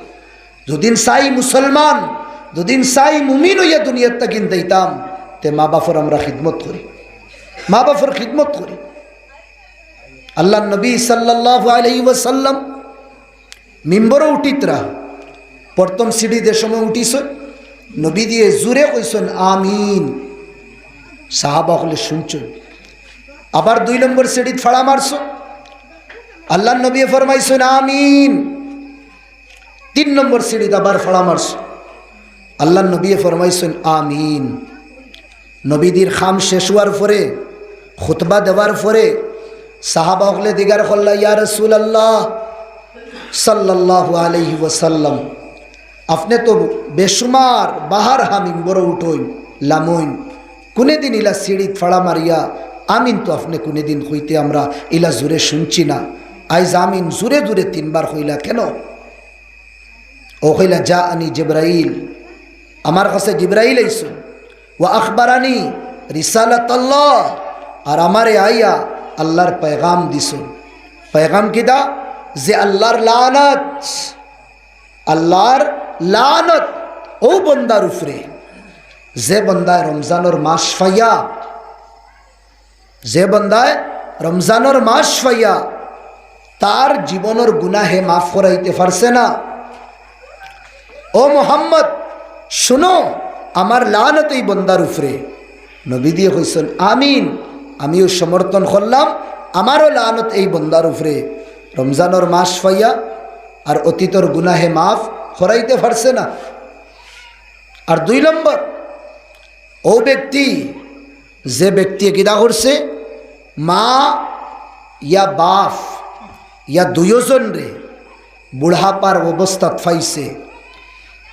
যদিন সাই মুসলমান, যদিন সাই মুমিন হইয়া দুনিয়ার তাকিন দিতাম তে মা বাপর আমরা খিদমত করি, মা বাপর খিদমত করি। আল্লাহ নবী সাল্লাল্লাহু আলাইহি ওয়াসাল্লাম মিম্বরও উঠিতরা, প্রথম সিঁড়ি যে সময় উঠিস নবী দিয়ে জুড়ে কইসন আমিন, সাহাবা হলে শুনছুন। আবার 2 নম্বর সিঁড়ি ফাড়া মারছ, আল্লাহ নবী ফরমাইছেন আমিন। 3 নম্বর সিঁড়ি আবার ফাড়া মারছ, আল্লাহ নবী ফরমাইছেন আমিন। নবীদের খাম শেষ হওয়ার পরে, খুতবা দেওয়ার পরে সাহাবা হলে দিগার খল্লা ইয়া রাসূলুল্লাহ সাল্লাল্লাহু আলাইহি ওয়াসাল্লাম, আপনি তো বেশুমার বাহার হামিম বড় উঠইন লামইন, কোনে দিন ইলা সিঁড়ি ফাড়া মারিয়া আমিন তো আপনি কোনে দিন হইতে আমরা ইলা জুড়ে শুনছি না, আইজ আমিন জুড়ে জুড়ে 3 বার হইলা কেন? ও হইলা যা আনি জিবরাইল, আমার কাছে জিবরাইল আইসুন, ওয়া আখবারানি রিসালাতাল্লাহ, আর আমারে আইয়া আল্লাহর পেগাম দিছুন। পেগাম কিদা? যে আল্লাহর লানত, আল্লাহর লানত ও বন্দার উপরে যে বন্দায় রমজানের মাস ফাইয়া, যে বন্দায় রমজানের মাস ফাইয়া তার জীবনের গুনাহে মাফ করাইতে পারছে না। ও মোহাম্মদ শুনো, আমার লানত এই বন্দার উপরে। নবী দিয়ে কইছেন আমিন, আমিও সমর্থন করলাম, আমারও লানত এই বন্দার উপরে। রমজানের মাস ফাইয়া আর অতীতর গুনাহে মাফ করাইতে পারছে না। আর 2 নম্বর, ও ব্যক্তি যে ব্যক্তি কিদা করছে, মা ইয়া বাপ ইয়া দুইজন রে বুড়াপার অবস্থাত ফাইছে,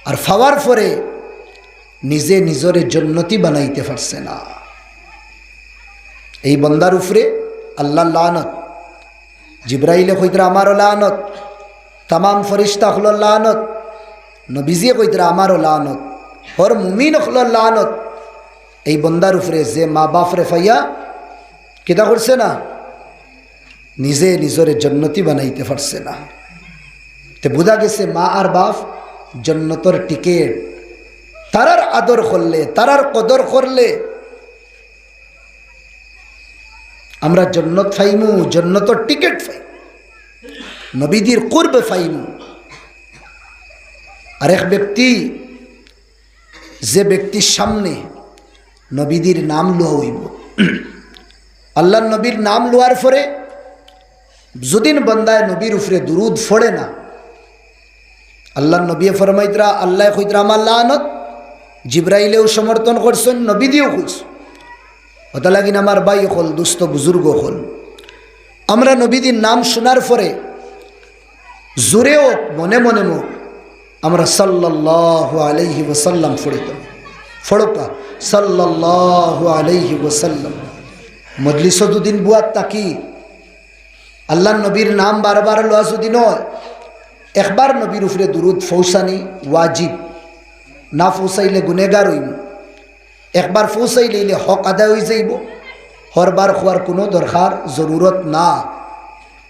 আর ফাওয়ার পরে নিজে নিজরে জন্নতি বানাইতে পারছে না। এই বন্দার উপরে আল্লাহ লানত, জিব্রাইলে কইতরা আমারও লানত, তাম ফরিস্তা হল লানত, নবীজিয়ে কইতরা আমারও লানত, হর মুমিন হল লানত। এই বন্দার উপরে যে মা বাপরে ফাইয়া কিতা করছে না, নিজে নিজরে জন্নতি বানাইতে পারছে না। তে বুঝা গেছে মা আর বাপ জন্নতর টিকেট, তারার আদর করলে, তারার কদর করলে আমরা জন্নত ফাইমু, জন্নতর টিকেট ফাই, নবীদের কুরবে ফাইমু। আরেক ব্যক্তি, যে ব্যক্তির সামনে নবীদের নাম লওয়া হইব, আল্লাহ নবীর নাম লওয়ার পরে যদিন বন্দায় নবীর উপরে দুরুদ ফোড়ে না, আল্লাহ নবী ফরমাইতরা আল্লাহ কইতরা আমার লানত, জিব্রাইলেও সমর্থন করছেন, নবী দিয়েও কইছে। ওটা লাগিন আমার ভাই হল, দুস্থ বুজুর্গ হল, আমরা নবীদের নাম শোনার পরে জোরেও মনে মনে আমরা সাল্লাল্লাহু আলাইহি ওয়াসাল্লাম ফড়িতাম, ফড়কা সাল্লাল্লাহু আলাইহি ওয়াসাল্লাম। মজলিস দুদিন বুয়াত তাকি আল্লাহ নবীর নাম বারবার লওয়া যদি নয়, একবার নবীর উপরে দুরুদ ফৌসানি ওয়াজিব, না ফৌসাইলে গুনেগার হইব, একবার ফৌসাইলে হক আদায় হয়ে যাইব। হরবার খোয়ার কোনো দরকার জরুরত না,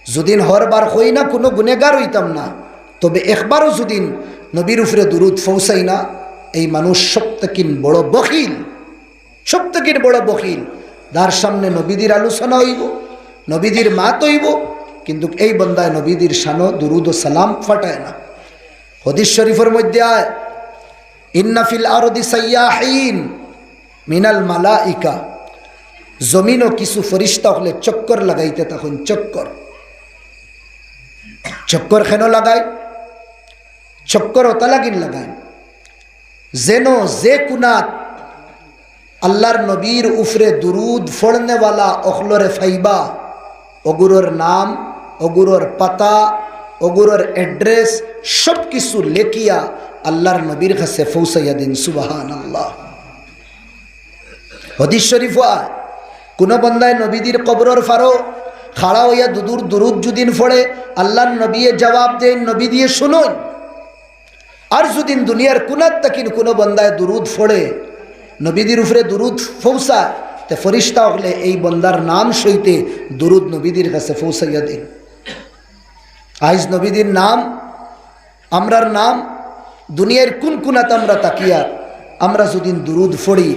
যদিন হরবার হই না কোনো গুনেগার হইতাম না, তবে একবারও যদিন নবীর উপরে দুরুদ ফৌসাই না, এই মানুষ সবথেকিন বড় বখিল, সবথেকিন বড় বখিল। তার সামনে নবীদের আলোচনা হইব, নবীদের মাত হইব, কিন্তু এই বন্দায় নবীদের শানো দুরুদ ও সালাম ফাটায় না। হাদিস শরীফের মধ্যে আয়, ইন্না ফিল আরদি সাইয়াহিন মিনাল মালাইকা, জমিনও কিছু ফরিস্তা হলে চক্কর লাগাইতে, তখন চক্কর, চক্কর কেন লাগায়? চক্কর ওতা লাগিন লাগায় যেন যে কুনাত আল্লাহর নবীর উফরে দুরুদ ফড়নেওয়ালা অখলরে ফাইবা, অগুরোর নাম, অগুরোর পাতা, ওগুলোর অ্যাড্রেস সব কিছু লেখিয়া আল্লাহর নবীর কাছে পৌঁছাইয়া দিন। সুবহানাল্লাহ। হাদিস শরীফ কোন বন্দায় নবীদের কবরের ফারো খাড়া হইয়া দুরুদ যুদিন ফড়ে আল্লাহর নবী জবাব দেন, নবী দিয়ে শুনুন। আর যদিন দুনিয়ার কুনাত তাকিন কোনো বন্দায় দুরুদ ফড়ে নবীদের উপরে দুরুদ পৌঁছা তে ফরিস্তা হলে এই বন্দার নাম সইতে দুরুদ নবীদের কাছে পৌঁছাইয়া দিন। আইজ নবীদের নাম আমরার নাম দুনিয়ার কোন কুনাত আমরা তাকিয়া আমরা যদিন দুরুদ ফড়ি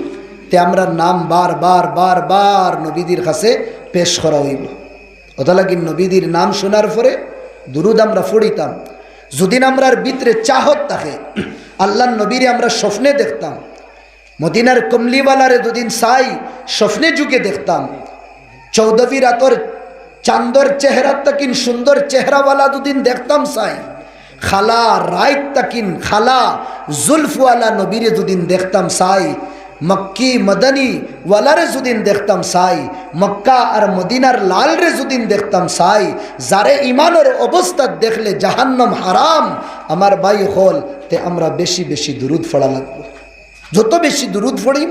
তে আমরা নাম বার বার বার বার নবীদের কাছে পেশ করা হইব। ওটা লাগি নবীদের নাম শোনার পরে দুরুদ আমরা ফড়িতাম। যদিন আমরার ভিতরে চাহত থাকে আল্লাহ নবীরে আমরা স্বপ্নে দেখতাম, মদিনার কমলিওয়ালারে দুদিন সাই স্বপ্নে যুগে দেখতাম, চৌদবী রাতর চান্দর চেহারা তাকিন সুন্দর চেহারাওয়ালা দুদিন দেখতাম সাই, খালা রাইত তাকিন খালা জুলফওয়ালা নবীরে দুদিন দেখতাম সাই, মক্কি মদনী ওয়ালারে যদিন দেখতাম সাই, মক্কা আর মদিনার লালরে যদিন দেখতাম সাই, যারে ইমানের অবস্থা দেখলে জাহান্নাম হারাম। আমার ভাই হল তে আমরা বেশি বেশি দুরুদ পড়া লাগবো। যত বেশি দুরুদ পড়িব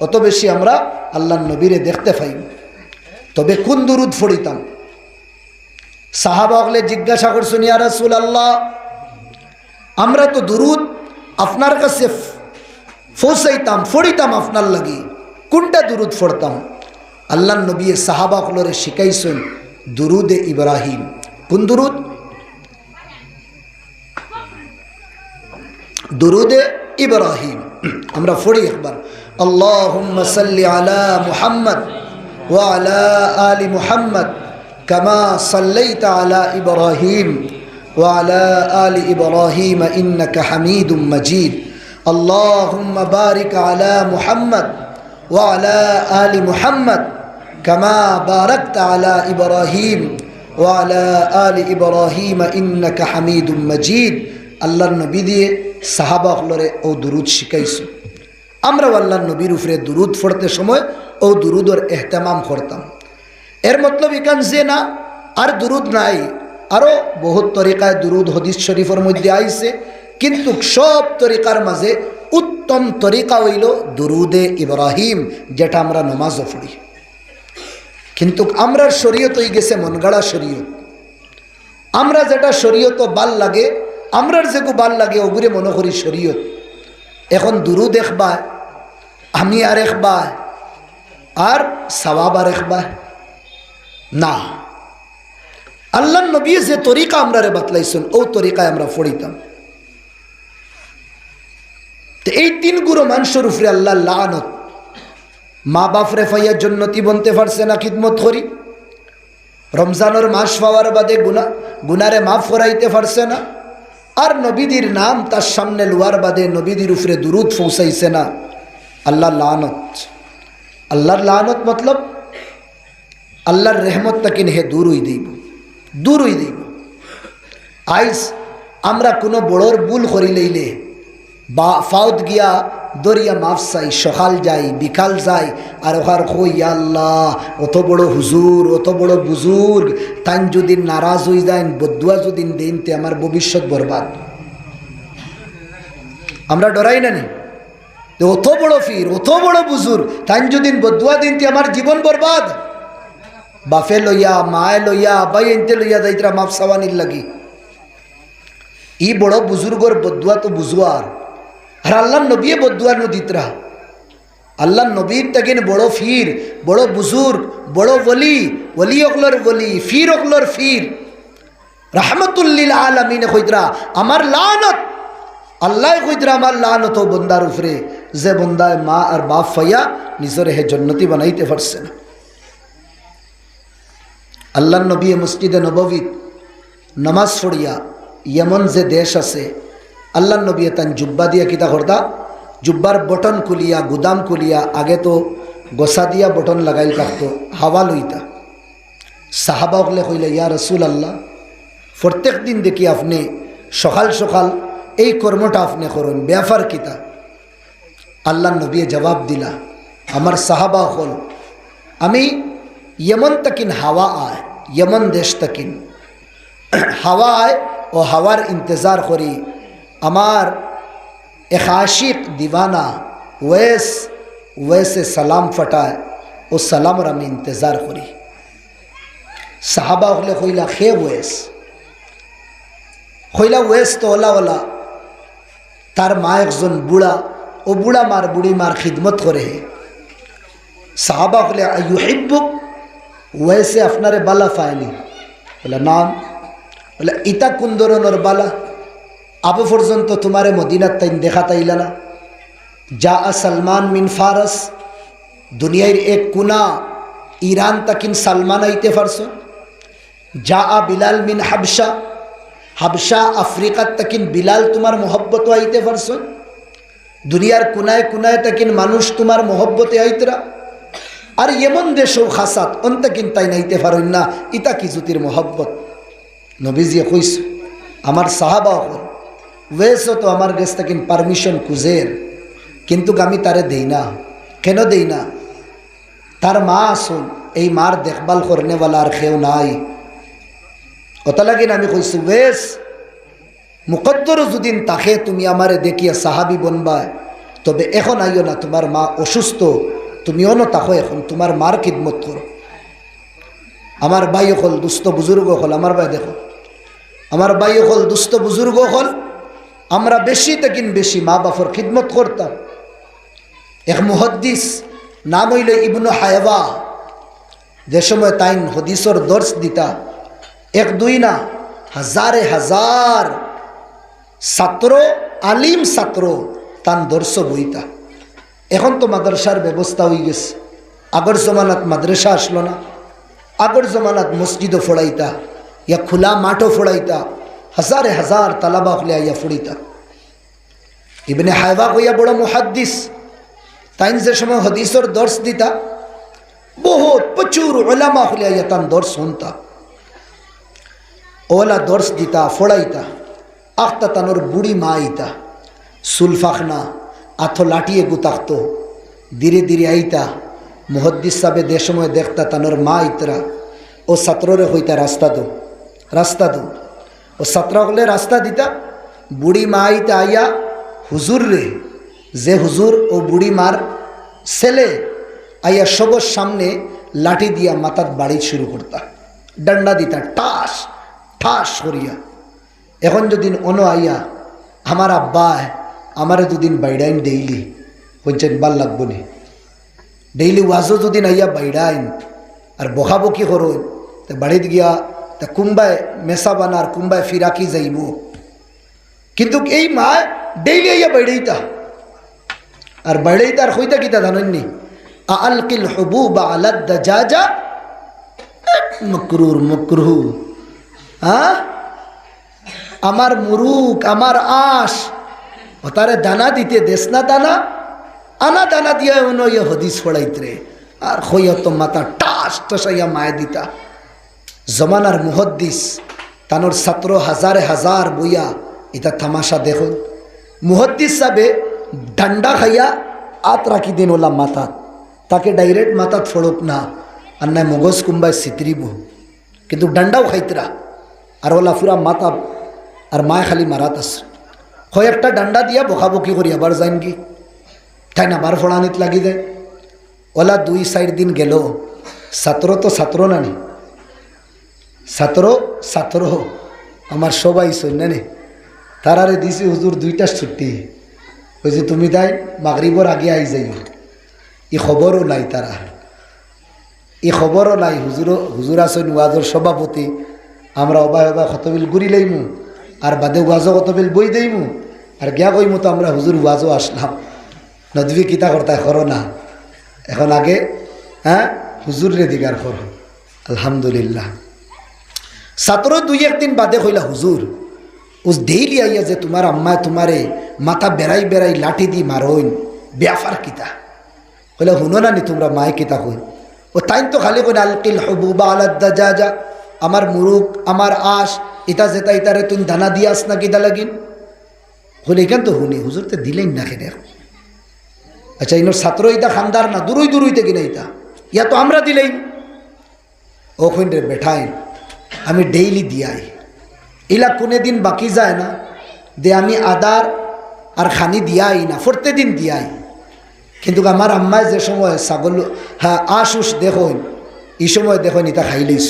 অত বেশি আমরা আল্লাহ নবীরে দেখতে পাইব। তবে কোন দুরুদ পড়িতাম? সাহাবা হলে জিজ্ঞাসা করছেন, ইয়া রাসূলুল্লাহ, আমরা তো দুরুদ আপনার কাছে পৌঁছাইতাম ফড়িতাম আপনার লাগি, কোনটা দুরুদ ফড়তাম? আল্লাহ নবী সাহাবা হলরে শিখাইছেন দুরুদে ইব্রাহিম। কোন দুরুদ? দুরুদে ইব্রাহিম। আমরা ফড়ি একবার, আল্লাহুম্মা সাল্লি আলা মুহাম্মদ ওয়া আলা আলি মুহাম্মদ কামা সাল্লাইতা আলা ইব্রাহিম ওয়া আলা আলি ইব্রাহিম ইন্নাকা হামিদুম মাজিদ। আল্লাহুম্মা বারিক আলা মুহাম্মদ ওয়া আলা আলি মুহাম্মদ কামা বারাকতা আলা ইব্রাহিম ওয়া আলা আলি ইব্রাহিম ইন্নাকা হামিদুম মাজিদ। আল্লাহর নবী দিয়ে সাহাবা হলরে ও দুরুদ শিখাইছে। আমরা আল্লাহর নবীর উপরে দুরুদ পড়তে সময় ও দুরুদর এহতেমাম করতাম। এর মতলব এখান যে না আর দুরুদ নাই, আরও বহুত তরিকায় দুরুদ হাদিস শরীফের মধ্যে আইছে, কিন্তু সব তরিকার মাঝে উত্তম তরিকা হইল দুরুদে ইব্রাহিম, যেটা আমরা নমাজও পড়ি। কিন্তু আমরার শরীয়ত হয়ে গেছে মনগড়া শরীয়ত। আমরা যেটা শরীয়ত বাল লাগে, আমরার যেগু বাল লাগে ওগুরে মনে করি শরীয়ত। এখন দুরুদ একবা আমি আর একবা আর সওয়াব আর একবা না। আল্লাহ নবী যে তরিকা আমরা রে বাতলাইছেন ও তরিকায় আমরা পড়িতাম। তো এই তিন গুরু মানুষের উপরে আল্লাহ লানত। মা বাপরে ফাইয়া জন্নতি বনতে পারছে না খিদমত করি, রমজানের মাস পাওয়ার বাদে গুনারে মাফ করাইতে পারছে না, আর নবীদের নাম তার সামনে লোয়ার বাদে নবীদের উপরে দুরুদ পৌঁছাইছে না। আল্লাহ লানত। আল্লাহর লানত মতলব আল্লাহর রেহমত তাকে হে দূর হই দিব, দূর হই দিব। আইজ আমরা কোনো বড়র ভুল করি লইলে বা ফাউদ গিয়া দরিয়া মাফ চাই, সকাল যাই বিকাল যাই আর ওখার কই আল্লাহ অত বড় হুজুর অত বড় বুজুর্গ তাই যদি নারাজ হয়ে যায় বদুয়া যদি দেন তে আমার ভবিষ্যৎ বরবাদ। আমরা ডরাই না নি অত বড় ফির অত বড় বুজুর্গ তাই যদি বদুয়া দিন তে আমার জীবন বরবাদ। বাফে লইয়া মায়ে লইয়া আবাই এনতে লইয়া যাইতরা মাফ সাওয়ানির লাগি। ই বড় বুজুর্গর বদুয়া তো বুঝুয়ার, আর আল্লাহ নবী বদুয়া নদীতরা। আল্লাহ নবীর তাকিন বড় ফির বড় বুজুর্গ বড় ওলি, ওলি অকলর ওলি ফির অকলর ফির রাহমাতুল্লিল আলামিন কইতরা আমার লানত। আল্লাহ কইতরা আমার লানত ও বন্দার উপরে যে বন্দায় মা আর বাপ ফাইয়া নিজের হে জন্নতি বানাইতে পারছে না। আল্লাহ নবী মসজিদে নববী নামাজ পড়িয়া ইয়েমন যে দেশ আছে, আল্লাহ নবী তান জুব্বা দিয়া কিতা করতা, জুব্বার বটন খুলিয়া গুদাম খুলিয়া আগে তো গোসা দিয়া বটন লাগাইল থাকতো, হাওয়া লইতা। সাহাবা হলে কইলে ইয়া রসুল আল্লাহ, প্রত্যেক দিন দেখি আপনি সকাল সকাল এই কর্মটা আপনি করুন, ব্যাপার কিতা? আল্লাহ নবী জবাব দিলা, আমার সাহাবা হল আমি ইয়েমন তাকিন হাওয়া আয়, ইয়েমন দেশ তাকিন হাওয়ায় ও হাওয়ার ইন্তজার করি। আমার এক আশিক দিওয়ানা ওয়েসে সালাম ফাটায়, ও সালামর আমি ইন্তজার করি। সাহাবা হলে কইলা খে ওয়েস, কইলা ওয়েস তো ওলা তার মা একজন বুড়া, ও বুড়া মার বুড়ি মার খিদমত করে। সাহাবা হলে ইউহিব্বুক, ওয়েসে আপনারে বালা ফায়নি? বলে নাম। বলে ইতা কোন ধরনের বালা? আবু পর্যন্ত তোমারে মদিনার তাইন দেখা তাইলা না? যা সালমান মিন ফারস, দুনিয়ার এক কুনা ইরান তাকিন সালমান আইতে পারছো। যা বিলাল মিন হাবসা, হাবসা আফ্রিকার তাকিন বিলাল তোমার মোহব্বত আইতে পারছো। দুনিয়ার কুনায় কুনায় তাকিন মানুষ তোমার মোহব্বতে আইতরা। আর এমন দেশও খাসাত অন্তাকিন তাই নাইতে পারেন না, ইতা কি জুতির মোহব্বত? নবীজি কইস আমার সাহাবা ওয়েসও তো আমার কাছ থেকে পারমিশন খুঁজের, কিন্তু আমি তারে দেই না। কেন দেই না? তার মা আসুন, এই মার দেখভাল করনেওয়ালা আর কেউ নাই। ওটা লাগিন আমি কইছি ওয়েস মুকদ্দর যদিন তাকে তুমি আমারে দেখিয়া সাহাবি বনবায়, তবে এখন আইও না, তোমার মা অসুস্থ, তুমিও না তাকো, এখন তোমার মার খিদমত করো। আমার ভাই হল দুস্থ বুজুর্গ হল, আমার ভাই দেখো, আমার ভাই হল দুস্থ বুজুর্গ হল, আমরা বেশি তেকিন বেশি মা বাপর খিদমত করতাম। এক মুহাদ্দিস নাম হইল ইবনু হায়বা, যে সময় তাইন হদিসর দর্শ দিতা, এক দুই না হাজারে হাজার ছাত্র, আলিম ছাত্র তান দর্শ বইতা। এখন তো মাদ্রাসার ব্যবস্থা হয়ে গেছে, আগর জমানাত মাদ্রাসা আসলো না। আগর জমানাত মসজিদও ফোড়াইতা, ইয়া খোলা মাঠও ফোড়াইতা, হাজারে হাজার তালাবা হলে ইয়া ফুড়িতা। ইবনে হায়বা কইয়া বড় মুহাদ্দিস, তাইন যে সময় হদিসর দর্শ দিতা, বহুত প্রচুর ওলামা হলে ইয়া তান দর্শ শুনতা। ওলা দর্শ দিতা, ফোড়াইতা, আখতা তানোর বুড়ি মা আইতা, সুলফাখনা আথো লাটিয়ে গুতাখতো, ধীরে ধীরে আইতা। মুহাদ্দিস সাহেব দে সময় দেখতা তানোর মা ইতরা, ও ছাত্ররে হইতা রাস্তা দো, রাস্তা দো। ও ছাত্র হলে রাস্তা দিতা, বুড়ি মা আইতা আইয়া হুজুর রে, যে হুজুর ও বুড়ি মার ছেলে, আইয়া সবর সামনে লাঠি দিয়া মাথার বাড়ি শুরু করতা, ডান্ডা দিতা, ঠাস ঠাস করিয়া। এখন যদি অন আইয়া আমার আব্বা আমারে দুদিন বাইডাইন ডেইলি হইছেন ভাল লাগবো নি, ডেইলি ওয়াজও যদি আইয়া বাইডাইন আর বকাবকি করো, তা বাড়িত গিয়া তা কুম্বায় মেসা বানার, কুম্বায় ফিরাকি যাইব। কিন্তু এই মা ডেইলি আইয়া বাইড়াইতা, আর বাইড়াইতা আর হইতা কিতা জানেননি, আলকিল হুবুবা আলাদ দাজাজা মকরুর মকরুহ। হ্যাঁ, আমার মুরুক, আমার আশ, ও তারে দানা দিতে দেশ না দানা, আনা দানা দিয়া অন্য ইয়ে হদিস ফোড়াইতরে, আর হইয়া তো মাথা টাস টসাইয়া মায় দিতা। জমানার মুহাদ্দিস তানোর ছাত্র হাজারে হাজার বইয়া, এটা তামাশা দেখুন। মুহাদ্দিস সাবে ডান্ডা খাইয়া আত রাখি দিন ওলা মাথাত, তাকে ডাইরেক্ট মাথাত ফোড়ক না, আর নাই মগজ কুম্বায় সিতরিব, কিন্তু ডান্ডাও খাইতরা, আর ওলা পুরা মাথা, আর মায় খালি মারাত আছে। কয়েকটা ডান্ডা দিয়া বকাবকি করি আবার যাইন কি, তাই না বার ফোড়ানিত লাগি যায়। ওলা 2-4 দিন গেল, ছাত্র তো ছাত্র নানি, ছাত্র ছাত্র আমার সবাই সৈন্যানে, তারারে দিছি হুজুর 2টা ছুটি, ওই যে তুমি তাই মাগরিবর আগে আই যাই, ই খবরও নাই, তারা ই খবরও নাই। হুজুর আসেন ওয়াজর সভাপতি, আমরা অবায় অবায় খতবিল গুড়ি লইমু, আর বাদে ওয়াজও কতবিল বই দেইমু, আর গিয়া কইমু তো আমরা হুজুর ওয়াজও আসলাম। নদী কিতা করতায় করো না, এখন আগে হ্যাঁ হুজুর রে দিগার করো। আলহামদুলিল্লাহ। ছাত্র 2-1 দিন বাদে কইলা হুজুর উস ডেইলি আইয়া যে তোমার আম্মায় তোমারে মাথা বেড়াই বেড়াই লাঠি দি মারইন, ব্যাপার কিতা? কইলা শুনো না নি তোমরা মায় কিতা কই? ও তাইন তো খালি কই আলকিল হুবুবা আলাদ দাজাজা, আমার মুরুক, আমার আশ, ইতা যেটা ইতারে তুই দানা দিয়াস না কিতা লাগিন? হলে এখান তো শুনি হুজুর তো দিলেন না খেলে। আচ্ছা ইনোর ছাত্র ইতা খানদার না, দূরই দূরইতে কিনা ইতা, ইয়া তো আমরা দিলেই। ও খুন রে বেঠাইন, আমি ডেইলি দিয়াই, ইলা কোনে দিন বাকি যায় না দে আমি আদার আর খানি দিয়াই না, ফরতে দিন দিয়াই। কিন্তু আমার আম্মায় যে সময় ছাগল হ্যাঁ আশুস দেখুন, এই সময় দেখুন ইটা খাই লইছ।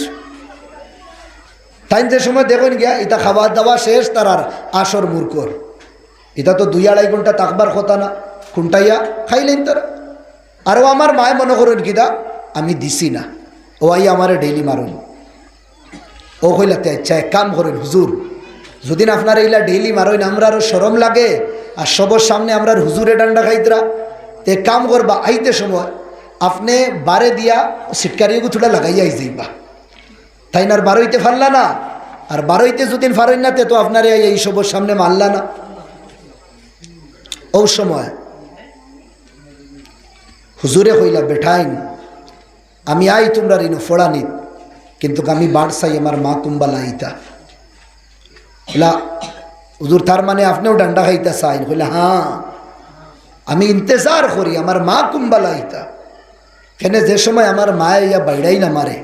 তাই যে সময় দেখুন গিয়া ইটা খাওয়া দাওয়া শেষ, তার আর আসর মুরকর। এটা তো 2-2.5 ঘন্টা তাকবার কথা না, খুঁটাইয়া খাইলেন তারা। আরও আমার মায় মনে করুন কিতা আমি দিছি না, ও আই আমার ডেইলি মারুন। ও কইলাতে আচ্ছা এক কাম করেন হুজুর, যদি আপনার এইলা ডেইলি মারইন আমরা আরও সরম লাগে, আর সবর সামনে আমরা হুজুরে ডান্ডা খাইতরা। তো এক কাম করবা, আইতে সময় আপনি বারে দিয়া সিটকারিও গুছুটা লাগাইয়া আই যাইবা। তাই না আর বারোইতে ফারলা না, আর বারোইতে যদি ফারেন না তো আপনার এই সবর সামনে মারলা না। ও সময় হুজুরে কইলা বেঠাইন আমি আই তোমরা রিনু ফোড়ানিত, কিন্তু আমি বাড়সাই আমার মা কুম্বালা আইতা। বলা হুজুর তার মানে আপনিও ডান্ডা খাইতা চাইন? বলে হ্যাঁ, আমি ইন্তজার করি আমার মা কুম্বালা আইতা। কেন যে সময় আমার মা ইয়া বাইড়াই না মারে,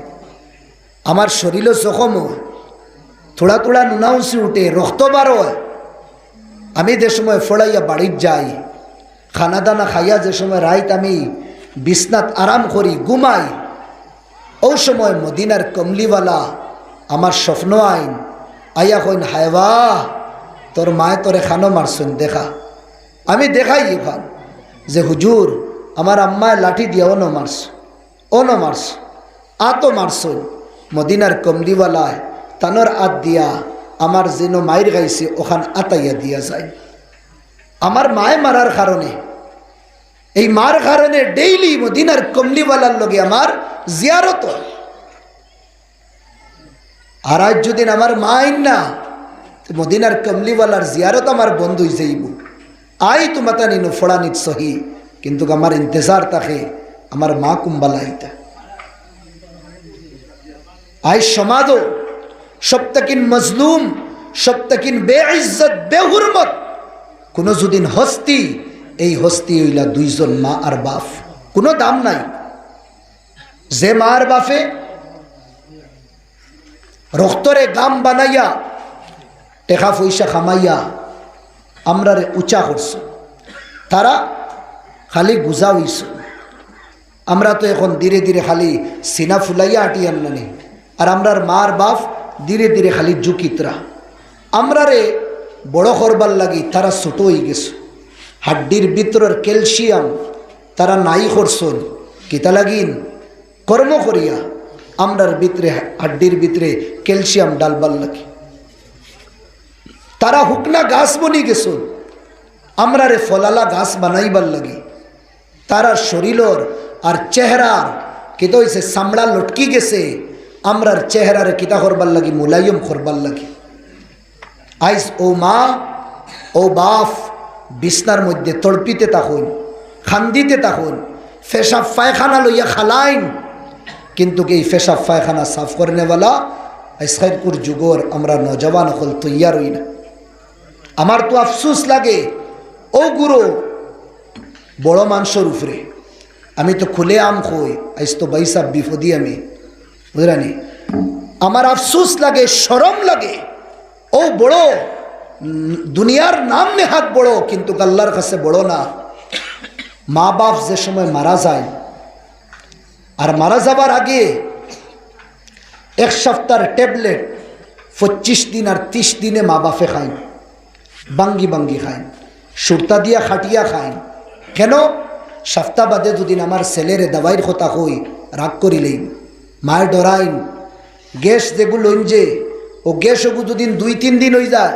আমার শরীরও জখম হয়, থোড়া থোড়া নুনাউসি উঠে, রক্ত বার হয়। আমি যে সময় ফোড়াইয়া বাড়ির যাই, খানা দানা খাইয়া যে সময় রাইত আমি বিছনাত আরাম করি, ঘুমাই, ও সময় মদিনার কমলিওয়ালা আমার স্বপ্ন আইন আইয়া কইন হায়বা তোর মায় তোরে খানো মারছুন দেখা। আমি দেখাই ওখান যে হুজুর আমার আম্মায় লাঠি দিয়া অন মারছ, অন মারছ, আতো মারছুন। মদিনার কমলিওয়ালায় তানোর আত দিয়া আমার যেন মায়ের গাইছে ওখান আতাইয়া দিয়া যায়। আমার মায় মারার কারণে, এই মার কারণে ডেইলি মদিনার কমলিওয়ালার লগে আমার জিয়ারত। আর আজ যদি আমার মা আইন না, মদিনার কমলিওয়ালার জিয়ারত আমার বন্ধ হয়ে যাইব। আই তোমাতা নিনো ফোড়ানিত সহি, কিন্তু আমার ইন্তজার থাকে আমার মা কুম্বালাইতা। আই সমাজও সপ্তাকিন মজলুম, সপ্তাকিন বেইজ্জত বেহুরমত কোনো যদিন হস্তি, এই হস্তি হইলা 2 জন মা আর বাপ, কোনো দাম নাই। যে মা আর বাপে রক্তরে গাম বানাইয়া টেকা পয়সা খামাইয়া আমরা রে উঁচা করছ, তারা খালি গুজা হইছ। আমরা তো এখন ধীরে ধীরে খালি সিনা ফুলাইয়া আটিয়ান নানি, আর আমরার মার বাপ ধীরে ধীরে খালি জুকিতরা। আমরা রে বড় করবার লাগি তারা ছোট হয়ে গেছে। হাড্ডির ভিতরের ক্যালসিয়াম তারা নাই করছন, কিতা লাগিন কর্ম করিয়া আমরার ভিতরে হাড্ডির ভিতরে ক্যালসিয়াম ডালবার লাগে। তারা হুকনা গাছ বনি গেছ, আমরা রে ফলালা গাছ বানাইবার লাগে। তারা শরীরের আর চেহারার কিতা হয়েছে চামড়া লটকি গেছে, আমরার চেহারারে কিতা করবার লাগি মুলায়ম করবার লাগে। আইস ও মা ও বাপ বিছনার মধ্যে তড়পিতে থাকুন, খান্দিতে থাকুন, ফেসাব পায়খানা লইয়া খালাইন, কিন্তু এই ফেসাব পায়খানা সাফ করেনেওয়ালা আজকালকুর যুগর আমরা নজওয়ান হল তৈয়ার হই না। আমার তো আফসোস লাগে ও গুরু বড় মানুষের উপরে। আমি তো খুলে আম খই, আইস তো বাইসাব বিপদি আমি, বুঝলানি। আমার আফসোস লাগে, শরম লাগে। ও বড় দুনিয়ার নাম নেহাত বড়, কিন্তু আল্লাহর কাছে বড় না। মা বাপ যে সময় মারা যায়, আর মারা যাবার আগে 1 সপ্তাহের ট্যাবলেট 25 দিন আর 30 দিনে মা বাপে খায়, বাঙ্গি বাঙ্গি খায়, সুরতা দিয়া খাটিয়া খায়। কেন? সপ্তাহ বাদে যদি আমার ছেলেরে দাবাইয়ের কথা কই রাগ করিলেই মায়ের ডরাইন। গ্যাস যেগুলো যে ও গ্যাস ওগু যদি 2-3 দিন হয়ে যায়,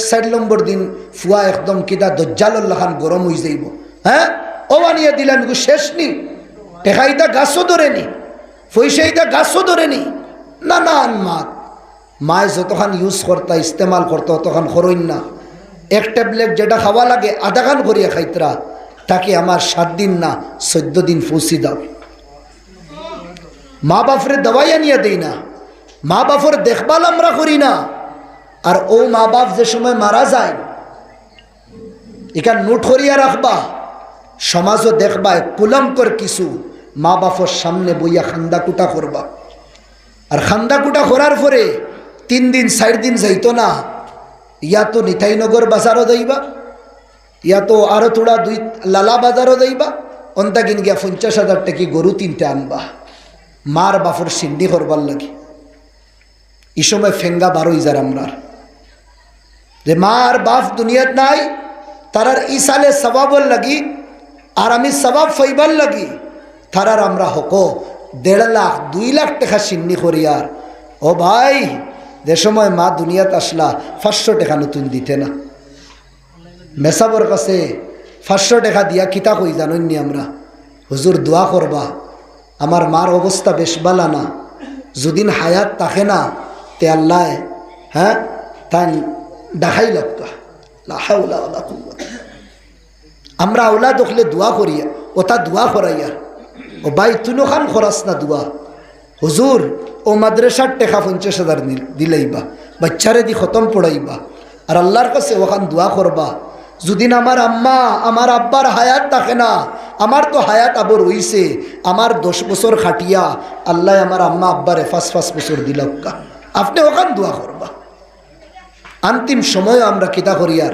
4 নম্বর দিন ফুয়া একদম কিতা দজ্জালখান গরম হয়ে যাইব। হ্যাঁ ও আনিয়ে দিলাম শেষ নি, টেকাইতা গাছও ধরেনি, পয়সাইতা গাছও ধরেনি। না না মাত মায় যতখান ইউজ করতা ইস্তেমাল করতো অতখান করইন না। 1 ট্যাবলেট যেটা খাওয়া লাগে আধা খান করিয়া খাইতরা, তাকে আমার 7 দিন না 14 দিন পৌঁছি দাও। মা বাপরে দবাই আনিয়া দেই না, মা বাপর দেখভাল আমরা করি না। আর ও মা বাপ যে সময় মারা যায়, এখান নোট করিয়া রাখবা, সমাজও দেখবা কুলঙ্কর কিছু মা বাপর সামনে বইয়া খান্দাকুটা করবা। আর খান্দাকুটা করার পরে 3 দিন 4 দিন যাইতো না, ইয়া তো নিতাইনগর বাজারও যাইবা, ইয়া তো আরো থোড়া 2 লালা বাজারও যাইবা, অন্তাকিন গিয়া 50,000 টাকি গরু 3টে আনবা মার বাফর সিন্ডি করবার লাগে। এই সময় ফেঙ্গা 12,000 আমরার যে মার বাপ দুনিয়াত নাই, তারার ইসালে সবাবর লাগি আর আমি সবাব ফাইবার লাগি তারার আমরা হকো 1.5 লাখ 2 লাখ টাকা সিন্নি করি। আর ও ভাই, যে সময় মা দুনিয়াত আসলা 500 টাকা নতুন দিতে না। মেসাবর কাছে 500 টাকা দিয়া কিতা কই জানেননি আমরা, হুজুর দোয়া করবা, আমার মার অবস্থা বেশ বালা না, যদিন হায়াত থাকে না তে আল্লাহ হ্যাঁ তাই দেখাই লাগতা। লা হাওলা ওয়ালা কুওয়াতা। আমরা আওলা দেখলে দোয়া করি, ওটা দোয়া করাইয়ার ও ভাই তুনো খান খরচ না দোয়া, হুজুর ও মাদ্রাসার টাকা 50,000 দিলেইবা, বাচ্চারে দি খতম পড়াইবা, আর আল্লাহর কাছে ওখান দোয়া করবা, যদিন আমার আম্মা আমার আব্বার হায়াত থাকে না, আমার তো হায়াত আবর হইছে, আমার 10 বছর খাটিয়া আল্লাহ আমার আম্মা আব্বারে 5 বছর দিলকা, আপনি ওখান দোয়া করবা। अंतिम समय আমরা কিতা করিয়ার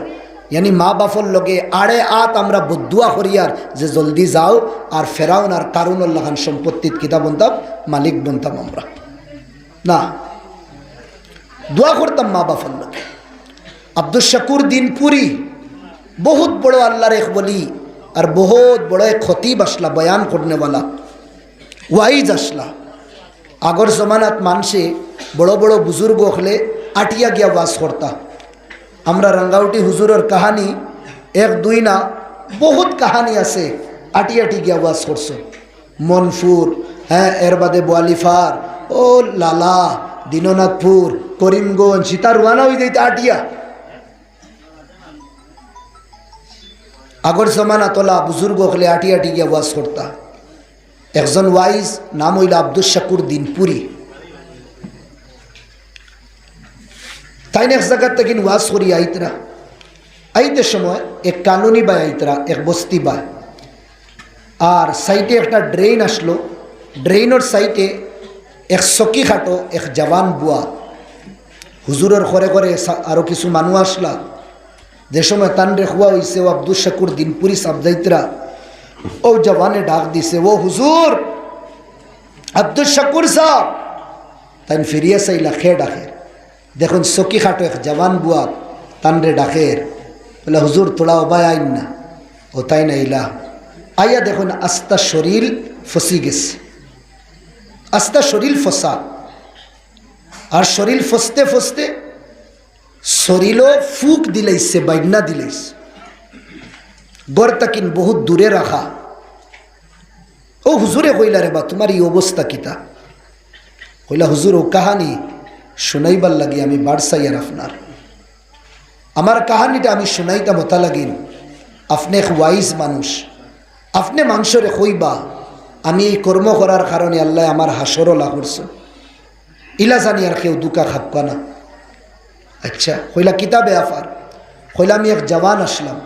यानी মা বাফর লগে আড়ে আত আমরা বদুয়া করিয়ার যে জলদি যাও আর ফেরাউন আর কারুনের লাগান সম্পত্তির কিতা বনতাম মালিক বনতাম আমরা না, দোয়া করতাম মা বাফর লগে। আব্দুল শাকুর দিনপুরি बहुत बड़ो अल्लाहर एक वली और बहुत बड़ो एक खतीब असला, बयान करने वाला वाइज असला। आगर जमानात मानसे बड़ो बड़ो बुजुर्ग हले आटिया गया वास करता। আমরা रंगाउटी हुजूरर कहानी 1-2 ना बहुत कहानी आसे आटियाटी गया वास करছো मनफुर हाँ एर बादे बोआलिफार ओ लाला दीननाथपुर करीमगंज सीता रुआना हो जाते आटिया। আগর জমানা তোলা বুজুর্গ হলে আটি আটি গিয়া ওয়াজ করতা। একজন ওয়াইজ নাম হইল আব্দুল শাকুর দিনপুরি। তাই এক জায়গা থেকে ওয়াজ করি আইতরা, আইতে সময় এক কানুনি বাই আইতরা, এক বস্তি বাই, আর সাইটে একটা ড্রেন আসলো, ড্রেনের সাইটে এক চকি খাটো এক জওয়ান বুয়া, হুজুরের ঘরে ঘরে আরও কিছু মানুষ আসলা। যে সময় তান রেখুয়া হয়েছে ও আব্দুল শাকুর দিনপুরি সাবজাইতরা ও জওয়ানে ডাক দিছে, ও হুজুর আব্দুল শাকুর সাহ। তাই ফিরিয়ে চাইলা খে ডাকের, দেখুন চকি খাটো এক জওয়ান বুয়া তান রে ডাকের, বলে হুজুর তোলা ওবাই আইন না। ও তাই না ইলা আইয়া দেখুন আস্তা শরীর ফসি গেছে, আস্তা শরীর ফসা, আর শরীর ফসতে ফসতে শরীরও ফুক দিলাইছে, বাইনা দিলাইছে, গড় তাকিন বহুত দূরে রাখা। ও হুজুরে কইলা রে বা তোমার এই অবস্থা কিতা? কইলা হুজুর ও কাহানি শুনাইবার লাগি আমি বাড়সাই আর আপনার, আমার কাহানিটা আমি শুনাইতাম ওতা লাগিন, আপনি এক ওয়াইজ মানুষ, আপনি মানুষরে কইবা আমি এই কর্ম করার কারণে আল্লাহ আমার হাসরও লাভ করছে, ইলা জানি আর কেউ দুকা খাপ্পা না। আচ্ছা কইলা কিতাবে আফার, কইলা আমি এক জওয়ান আসলাম,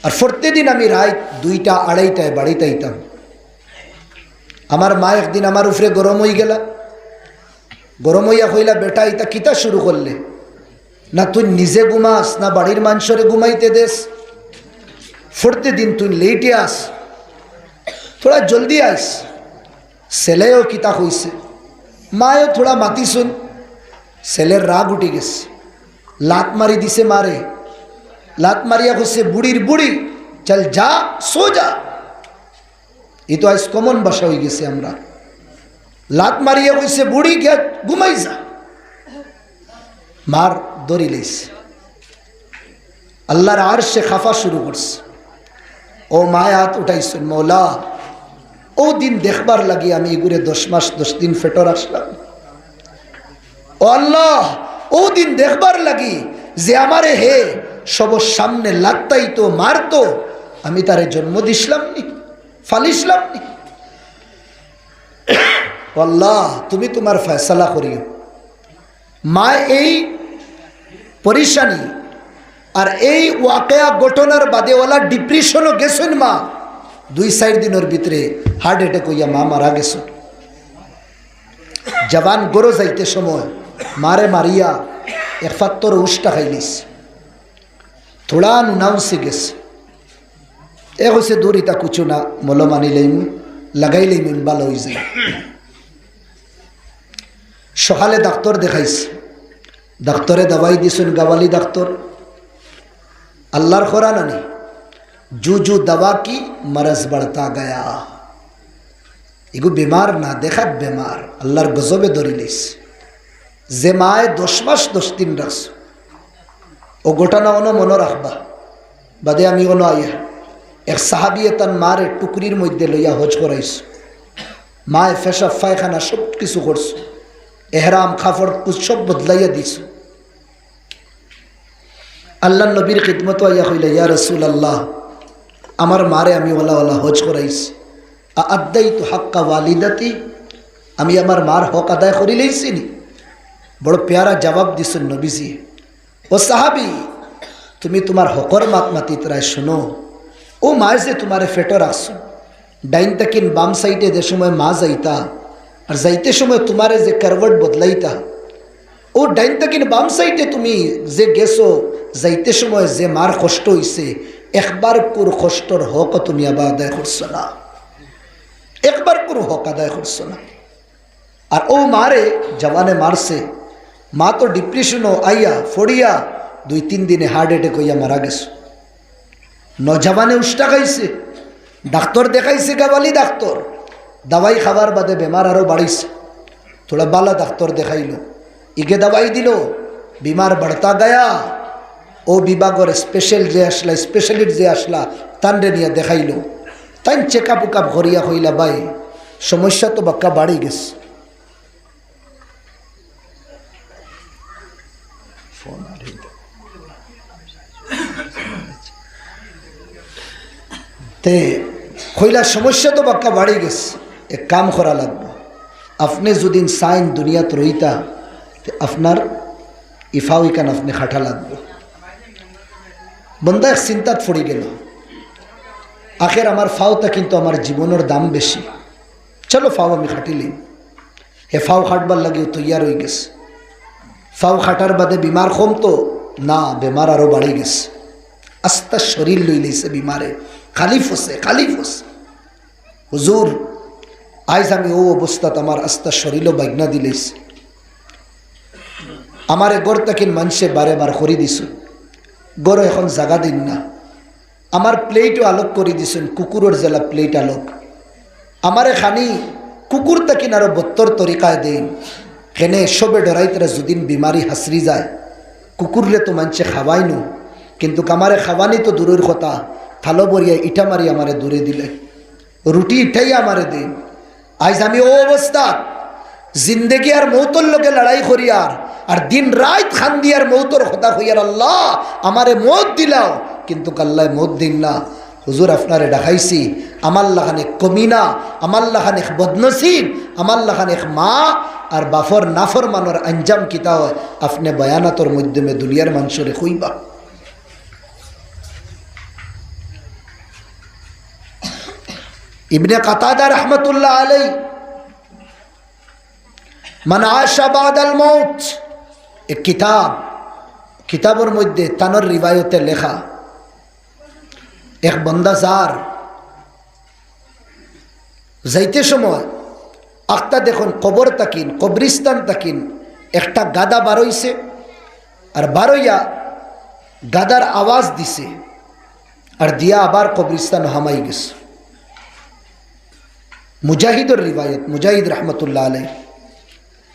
আর প্রত্যেকদিন আমি রাত 2টা-2:30টায় বাড়িতে আইতাম। আমার মা একদিন আমার উপরে গরম হয়ে গেলা, গরম হইয়া কইলা বেটা ইতা কিতা শুরু করলে, না তুই নিজে ঘুমাস না বাড়ির মানুষরে ঘুমাইতে দেস, প্রত্যেকদিন তুই লেটে আস, থোড়া জলদি আস। ছেলেও কিতা কইছে, মায়ও থোড়া মাতি শুন, ছেলের রাগ উঠে গেছে, লাত মারি দিছে মারে, লাত মারিয়া কইছে বুড়ির বুড়ি চল যা সো যা। এই তো আজ কমন ভাষা হয়ে গেছে আমরা, লাত মারিয়া কইছে বুড়ি গিয়া ঘুমাই যা, মার দড়ি লইছে, আল্লাহর আরশে খাফা শুরু করছে। ও মায় হাত উঠাইছেন, মৌলা ও দিন দেখবার লাগি আমি এগুলো 10 মাস 10 দিন ফেটর আসলাম, ও আল্লাহ ও দিন দেখবার লাগি যে আমারে হে সবর সামনে লাগতাইতো মারতো, আমি তারে জন্ম দিছিলাম নি, ফালিসলাম নি। আল্লাহ তুমি তোমার ফয়সালা করিও। মা এই পরিশানি আর এই ওয়াকিয়া ঘটনার বাদেওয়ালা ডিপ্রেশনও গেছেন মা, 2-4 দিনের ভিতরে হার্ট অ্যাটাক হইয়া মা মারা গেছেন। জওয়ান গরো যাইতে সময় মারে মারিয়া এক ফাত্তর উষ্টা খাইলিস, থোড়া নুনাউসে গেছে। এ হয়েছে দূর ইতা কুচু না, মলম আনিলেই লাগাইলেই ভালো হয়ে যায়। সকালে ডাক্তার দেখাইছে, ডাক্তারে দাবাই দিছেন, গাওয়ালি ডাক্তার আল্লাহর খোরা নানি, জু জু দवा की मरज बढ़ता गया। এগু বেমার না দেখাত বেমার, আল্লাহর গজবে ধরি লিস। যে মায় 10 মাস 10 দিন রাখছ, ও ঘটনা অন মনে রাখবা। বাদে আমি অন আইয়া এক সাহাবিয়ে তান মারে টুকরির মধ্যে লইয়া হজ করাইছ, মায় ফেসা ফায়খানা সব কিছু করছ, এহরাম খাফড় সব বদলাইয়া দিছ। আল্লাহ নবীর খিদমত আইয়া হইলে, ইয়া রাসূলুল্লাহ, আমার মারে আমি ওলা ওলা হজ করাইছি, আদাইতু হাক্কা ওয়ালিদাতি, আমি আমার মার হক আদায় করি লইছিনি। বড় পেয়ারা জবাব দিছেন নবীজি, ও সাহাবি, তুমি তোমার হকর মাত মাতিত রায় শোনো। ও মায় যে তোমারে ফেটো রাখছো, ডাইন তাকিন বাম সাইডে যে সময় মা যাইতা, আর যাইতে সময় তোমারে যে করবট বদলাইতা, ও ডাইন তাকিন বাম সাইডে তুমি যে গেছো, যাইতে সময় যে মার কষ্ট হইছে, একবার কুর কষ্টর হক তুমি আবার আদায় করছো না, একবার কুর হক আদায় করছো না। আর ও মারে জওয়ানে মারছে, মা তো ডিপ্রেশনও আইয়া ফড়িয়া 2-3 দিনে হার্ট অ্যাটাক হইয়া মারা গেছে। নজওয়ানে উষ্টা খাইছে, ডাক্তার দেখাইছে, গাওয়ালি ডাক্তার, দাওয়াই খাবার বাদে বেমার আরও বাড়িছে। থোড়া বালা ডাক্তার দেখাইল, ইগে দাওয়াই দিল, বিমার বাড়তা গয়া। ও বিভাগর স্পেশালিস্ট যে আসলা তানরে নিয়ে দেখাইল, তাই চেকআপ উকাপ করিয়া হইলা, ভাই সমস্যা তো বাক্কা বাড়ি গেছে। তে হইলা সমস্যা তো বাক্কা বাড়ি গেছে, এক কাম করা লাগবে। আপনি যদি সাইন দুনিয়াত রইতা, আপনার ইফাউইকান আপনি খাটা লাগবে। বন্দা এক চিন্তাত পড়ে গেল, আখের আমার ফাওটা কিন্তু আমার জীবনের দাম বেশি, চলো ফাও আমি খাটিলি। হে ফাও খাটবার লাগে তৈয়ার হয়ে গেছে। ফাও খাটার বাদে বিমার কম তো না, বেমার আরও বাড়ি গেছে। আস্তা শরীর লই লইছে বিমারে, খালি ফসে। হুজুর, আজ আমি ও অবস্থাত আমার আস্তা শরীরও বাগনা দিলেছে। আমারে গড় তাকিন মানুষে বারে বার করি দিছো, গড় এখন জাগা দিন না। আমার প্লেটও আলোক করে দিছেন, কুকুরের জেলা প্লেট আলোক। আমারে খানি কুকুর তাকিন আরো 72 তরিকায় দেন, কেনে সবে ডরাইতরা যদিন বিমারি হাসরি যায়। কুকুরলে তো মানুষে খাওয়াই নো, কিন্তু আমারে খাওয়ানি তো দূরের কথা, থালো বরিয়া ইটা মারি আমারে দূরে দিলে, রুটি ইটাই আমারে দিন। আজ আমি ও অবস্থা, জিন্দেগি আর মৌতর লোকে লড়াই করিয়ার, আর দিন রাত খান দিয়ার মৌতর কথা হইয়ার, আল্লাহ আমারে মৌত দিলাও, কিন্তু কাল্লায় মৌত দিন না। হুজুর আপনারে ডাকাইছি, আমার লাখানে কমিনা, আমার লাখানে বদনসিব, আমার লাখানে মা আর বাফর নাফর মানোর আঞ্জাম কিতা হয়, আপনি বয়ানাতর মাধ্যমে দুনিয়ার মানুষরে কইবা। ইবনে কাতাদা রহমতুল্লাহ আলাই, মান আশা বাদাল মৌত, এক কিতাবের মধ্যে তানোর রিবায়তে লেখা, এক বন্দা যাইতে সময় আখতা দেখুন কবর তাকিন, কবরিস্তান তাকিন, একটা গাদা বারইছে, আর বারইয়া গাদার আওয়াজ দিছে, আর দিয়া আবার কবরিস্তান হামাই গেছে। মুজাহিদর রিবায়ত, মুজাহিদ রহমতুল্লাহ আলাই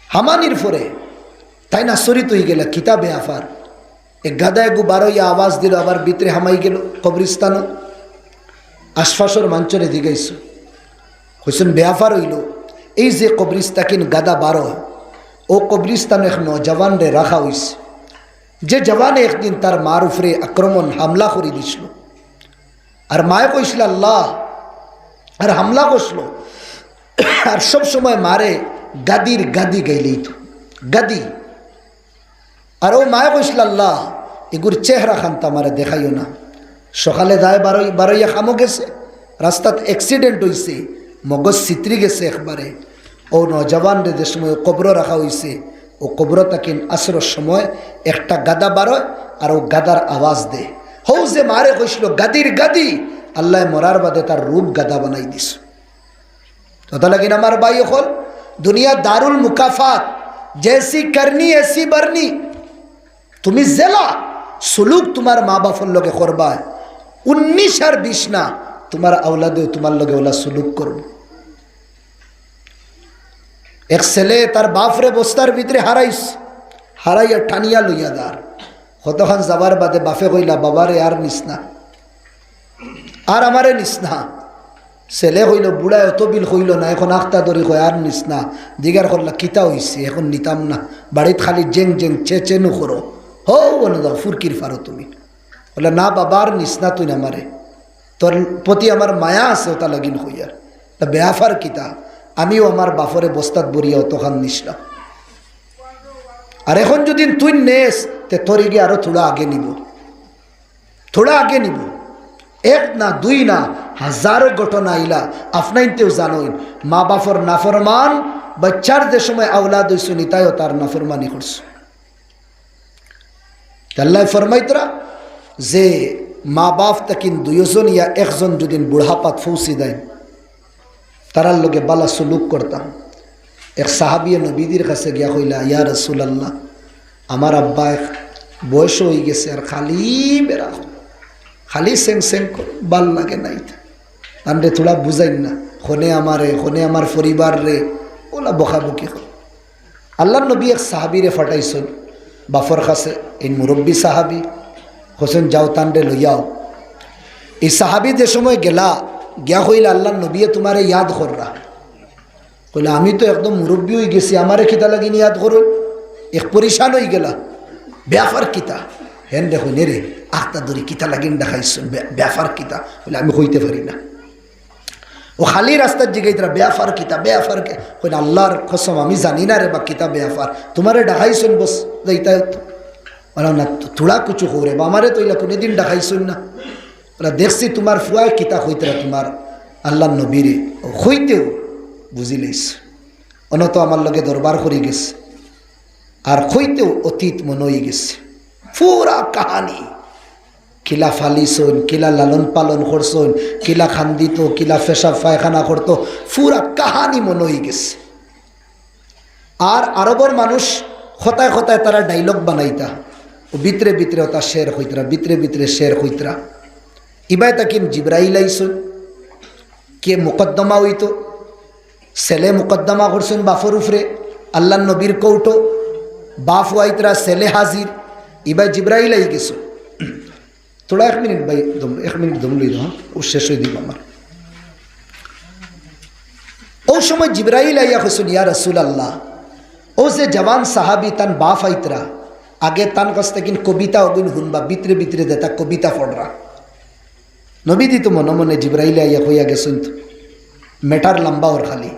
হামানির ফরে তাই না সরিত হয়ে গেল কিতাবে আফার। এক গাদা এগু বারইয়া আওয়াজ দিল, আবার ভিতরে হামাই গেল কবরিস্তান। আশফাসর মাঞ্চরে দিগাইছ হোসেন বেআফার হইল, এই যে কবরিস্তাকিন গাদা বারো, ও কবরিস্তান এক নজওয়ান রে রাখা হইছে, যে জওয়ানে একদিন তার মার উপরে আক্রমণ হামলা করে দিছিল, আর মায়ে কইছিল আল্লাহ, আর হামলা করছিল, আর সব সময় মারে গাদির গাদি গাইলেই তো গাদি। আর ও মায়ে কইছিল আল্লাহ, এগুর চেহারা খান্তা মারে দেখাইও না। সকালে দায় বারইয়া খামো গেছে, রাস্তাত অ্যাক্সিডেন্ট হয়েছে, মগজ চিত্রি গেছে একবারে, ও নজওয়ানরে যে সময় কবর রাখা হয়েছে ও কবর তাকিন আসরের সময় একটা গাদা বারোয় আর ও গাদার আওয়াজ দে হৌ যে মারে কইছিল গাদির গাদি আল্লাহ মরার বাদে তার রূপ গাদা বানাই দিস। কথা লাগিন আমার ভাই হল দুনিয়া দারুল মুকাফাত, জেসি করনি এসি বরনি। তুমি জেলা সুলুক তোমার মা বাপর লগে করবা 19 আর 20 না, তোমার আওলাদেও তোমার লগে ওলা সুলুক করব। এক ছেলে তার বাপরে বস্তার ভিতরে হারাইয়া টানিয়া লইয়া দার কতখান যাবার বাদে বাপে কইলা বাবারে আর নিস না, আর আমারে নিস না। ছেলে হইল বুড়ায় অত বিল হইল না, এখন আখতা ধরি কয় আর নিস না। দিগার করলা কিতা হইছে, এখন নিতাম না, বাড়িত খালি জেং জেং চেনু করো হো অনুদাও ফুরকির ফারো তুমি। বলে না বাবা আর নিস না তুই আমারে, তোর প্রতি আমার মায়া আছে ওটা লাগিন হইয়ার তা বেয়াফার কিতা। আমিও আমার বাফরে বস্তাত বরিয়া অতখান নিসলাম, আর এখন যদি তুই নেস তে তোর গিয়ে আরো থোড়া আগে নিব, থোড়া আগে নিব। এক না দুই না হাজারো ঘটনা আইলা আপনাইতেও জানোই। মা বাপর নাফরমান বাচ্চার যে সময় আওলাদ হইস নিতাইও তার নাফরমানি করছ। আল্লাহ ফরমাইতরা যে মা বাপ তাকিন দুইজন ইয়া একজন যদি বুড়াপাত ফৌসি দেয় তারার লোকে বালা সুলুক করতাম। এক সাহাবিয়ে নবীদের কাছে গিয়া কইলা ইয়া রাসূলুল্লাহ আমার আব্বা বয়স হয়ে গেছে আর খালি বেড়া খালি সেং সেং ভাল লাগে নাই, আনরে থোড়া বুঝাইন না, খনে আমারে খনে আমার পরিবার রে ওলা বকাবকি কর। আল্লাহ নবী এক সাহাবিরে ফাটাইছেন বাফর কাছে, এই মুরব্বী সাহাবি হোসেন যাও তানরে লইয়াও। এই সাহাবি যে সময় গেলা গিয়া কইলা আল্লাহ নবী তোমারে ইয়াদ কররা। কইলা আমি তো একদম মুরব্বী হয়ে গেছি, আমারে কিতা লাগিন ইয়াদ করুন। এক পরিশান হয়ে গেলা, ব্যাপার কিতা হেন দেখো নেরে আখতা ধরি কিতা লাগিন দেখাইছেন ব্যাপার কিতা। বলে আমি কইতে পারি না। ও খালি রাস্তার জিগাইতরা বেয়াফার কিতা বেয়াফার কে। কইলা আল্লাহর কসম আমি জানি না রে বা কিতা বেয়াফার, তোমারে ডাকাইছেন বস যাইতা বলা না থোড়া কিছু হো রে বা আমারে তৈলা কোনোদিন ডাকাইছেন না। বলা দেখছি তোমার ফুয়ায় কিতা হইতরা তোমার আল্লাহ নবীরে হইতেও বুঝি লইস অনত আমার লগে দরবার করে গেছে আর হইতেও অতীত মনে হয়ে গেছে। পুরা কাহানি কিলা ফালিছন, কিলা লালন পালন করছন, কিলা খান্দিত, কিলা পেশাব পায়খানা করতো, পুরা কাহানি মনে হয়ে গেছে। আর আরবর মানুষ হতায় হতায় তারা ডাইলগ বানাইতা ও ভিতরে ভিতরে ওটা শের হইতরা, ভিতরে ভিতরে শের হইতরা। ইবাই তাকিন জিব্রাইল আইসন কে মুকদ্দমা হইতো, ছেলে মুকদ্দমা করছেন বাফর উফরে, আল্লাহ নবীর কৌটো বাফ আইতরা ছেলে হাজির, ইবাই জিব্রাইল আই গেছো। थोड़ा एक मिनट भाई एक मिनट दम लई हाँ ও শেষ হয়ে দিব আমার। ও সময় জিব্রাইল আইয়া কইছেন ইয়া রাসূলুল্লাহ ও যে জওয়ান সাহাবী তান বাপ আইতরা আগে তান কাছ থেকে কবিতা ওগুন হুনবা ভিতরে ভিতরে দেতা কবিতা পড়রা। নবী দি তো মনে মনে জিব্রাইল আইয়া কইয়া গেছেন তো মেটার লম্বা ওর খালি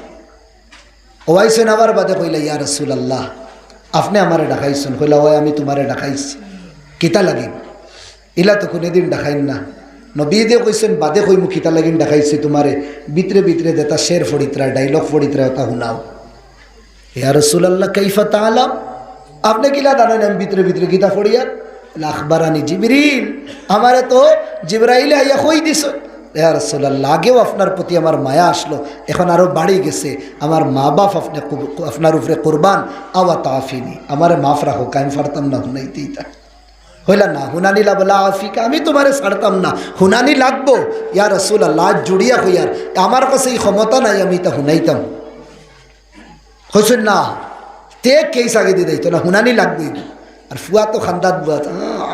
ও আইছেন আবার বাদে কইলা ইয়া রাসূলুল্লাহ আপনি আমারে ডাকাইছেন। কইলা ওই আমি তোমারে ডাকাইছি কিতা লাগিন ইলা তো কোনোদিন দেখাইন না। নবী দিয়ে কইছেন বাদে কই মুখ কিতা লাগিন দেখাইছি তোমারে ভিতরে ভিতরে দেতা শের ফড়িতরা ডাইলগ ফড়িতরা ওটা শুনাও। ইয়া রাসূলুল্লাহ কাইফা তাআলাম আপনি কিলা জানেন আমি ভিতরে ভিতরে কিতা ফড়িয়ার। আখবারানি জিবরিল আমারে তো জিব্রাইল আইয়া কই দিছ। ইয়া রাসূলুল্লাহ আগেও আপনার প্রতি আমার মায়া আসলো, এখন আরো বাড়ি গেছে, আমার মা বাপ আপনি আপনার উপরে কুরবান আওয়া তাফিনি আমারে মাফ রাখো, কাইম ফারতাম না হুনাইতেই তা হইলা না হুনানি লাবলা আফিকা আমি তোমারে ছাড়তাম না, হুনানি লাগবো। ইয়া রাসূলুল্লাহ জুড়িয়া হইয়ার আমার কাছে এই ক্ষমতা নাই আমি তা হুনাইতাম। হইছেন না তে কেস আগে দিয়ে দিত না হুনানি লাগবেই। আর ফুয়া তো খান্দাত বুয়া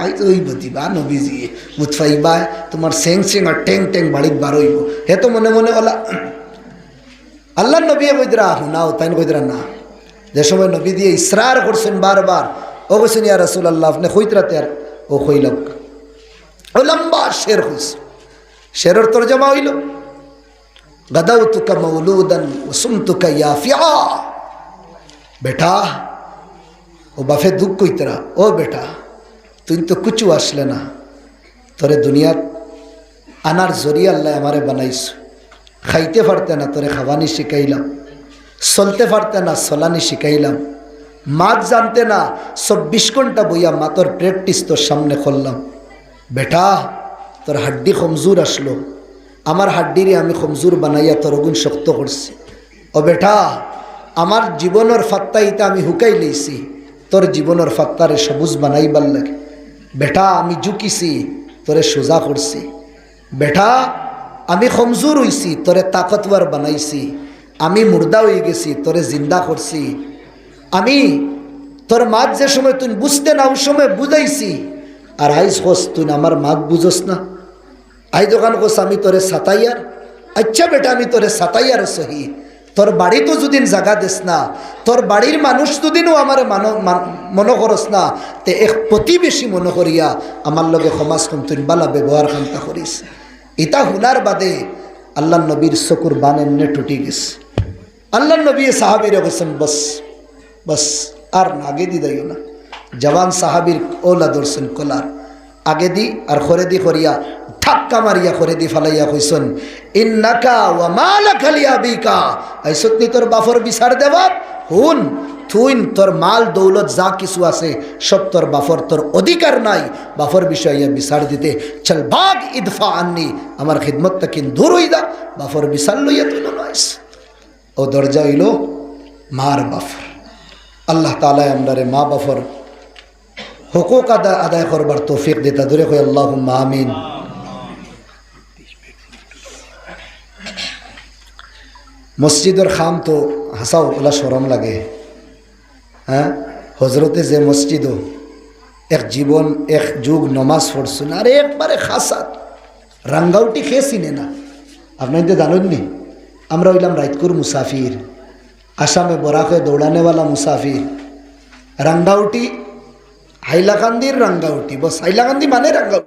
আই তো ওই বতিবা নবীজি মুতফাইবা তোমার সেং সেং আর টেং টেং বাড়িত বার হইব। হে তো মনে মনে বলা আল্লাহ নবী কইদরা হুনাও তাই কইদরা না। যে সময় নবী দিয়ে ইসরার করছেন বারবার ও বলছেন ইয়া রাসূলুল্লাহ আপনি কইতরাতে আর ও কইল ও লম্বা শের হইস। শেরের তরজমা হইল গাদাউতুকা মাউলুদান ওয়াসুমতুকা ইয়াফিআ। বেটা ও বাফে দুঃখ কইতরা ও বেটা তুই তো কিছু আসলে না, তোরে দুনিয়াত আনার জরিয়া আল্লাহ আমারে বানাইছ, খাইতে পারতে না তোরে খাওয়ানি শিখাইলাম, চলতে পারতে না, চলানি শিখাইলাম। মাছ জানতে না, 24 ঘন্টা বইয়া মাতর প্র্যাকটিস তোর সামনে করলাম। বেটা তোর হাড্ডি কমজোর আসলো, আমার হাড্ডিরে আমি কমজোর বানাইয়া তোর অগুণ শক্ত করছি। ও বেটা আমার জীবনের ফাত্তা ইটা আমি হুকাই লইছি, তোর জীবনের ফাত্তারে সবুজ বানাইবার লাগে। বেটা আমি ঝুঁকিছি, তোরে সোজা করছি। বেটা আমি কমজোর হইছি, তোরে তাকতওয়ার বানাইছি। আমি মুর্দা হয়ে গেছি, তোরে জিন্দা করছি। আমি তোর মাত যে সময় তুই বুঝতে না ওই সময় বুঝাইছি, আর আইস হোস তুই আমার মাত বুঝোস না। আই দোকান কোস আমি তোরে সাতাইয়ার। আচ্ছা বেটা আমি তোরে সাতাইয়ার সহি, তোর বাড়ি তো যদিন জাগা দিস না, তোর বাড়ির মানুষ যদিনও আমার মনে করস না, তে এক প্রতিবেশী মনে করিয়া আমার লগে সমাজ কম তুই বালা ব্যবহার খান্তা করিস। ইটা হুনার বাদে আল্লাহ নবীর চকুর বান এমনি টুটি গেছে। আল্লাহ নবী সাহাবিরে বলছেন বস বস, আর আগে দি দাইও না। জওয়ান সাহাবির ওলা ধরছেন কলার, আগে দি আর খরে দি করিয়া ধাক্কা মারিয়া করে দি ফালাইয়া কইসন ইন্নাকা ওয়া মালাকা লিআবিকা, আইসতনি তোর বাফর বিচার দেবা। হুন তুই তোর মাল দৌলত যা কিছু আছে সব তোর বাফর, তোর অধিকার নাই বাফর বিষয়ে বিচার দিতে। চল ভাগ ইদফা আননি, আমার খিদমত থেকে দূর হইদা, বাফর বিচার লইয়া তুই নয়স। ও দরজা হইল মার বাফর। আল্লাহ তাআলা আমরারে মা বাফর হুকুক আদায় করবার তৌফিক দিতা। ধরে কই আল্লাহুম্মা আমিন। মসজিদের খাম তো হাসাও ওলা শরম লাগে। হ্যাঁ হজরতে যে মসজিদও এক জীবন এক যুগ নমাজ পড়ছুন, আর একবারে খাসাত রাঙ্গাউটি খেয়ে চিনে না। আপনার তো জানেননি আমরা হইলাম রাইতকুর মুসাফির, আসামে বরাকে দৌড়ানেওয়ালা মুসাফির। রাঙ্গাউটি হাইলাকান্দির রাঙ্গাউটি, বস হাইলাকান্দি মানে রাঙ্গাউটি।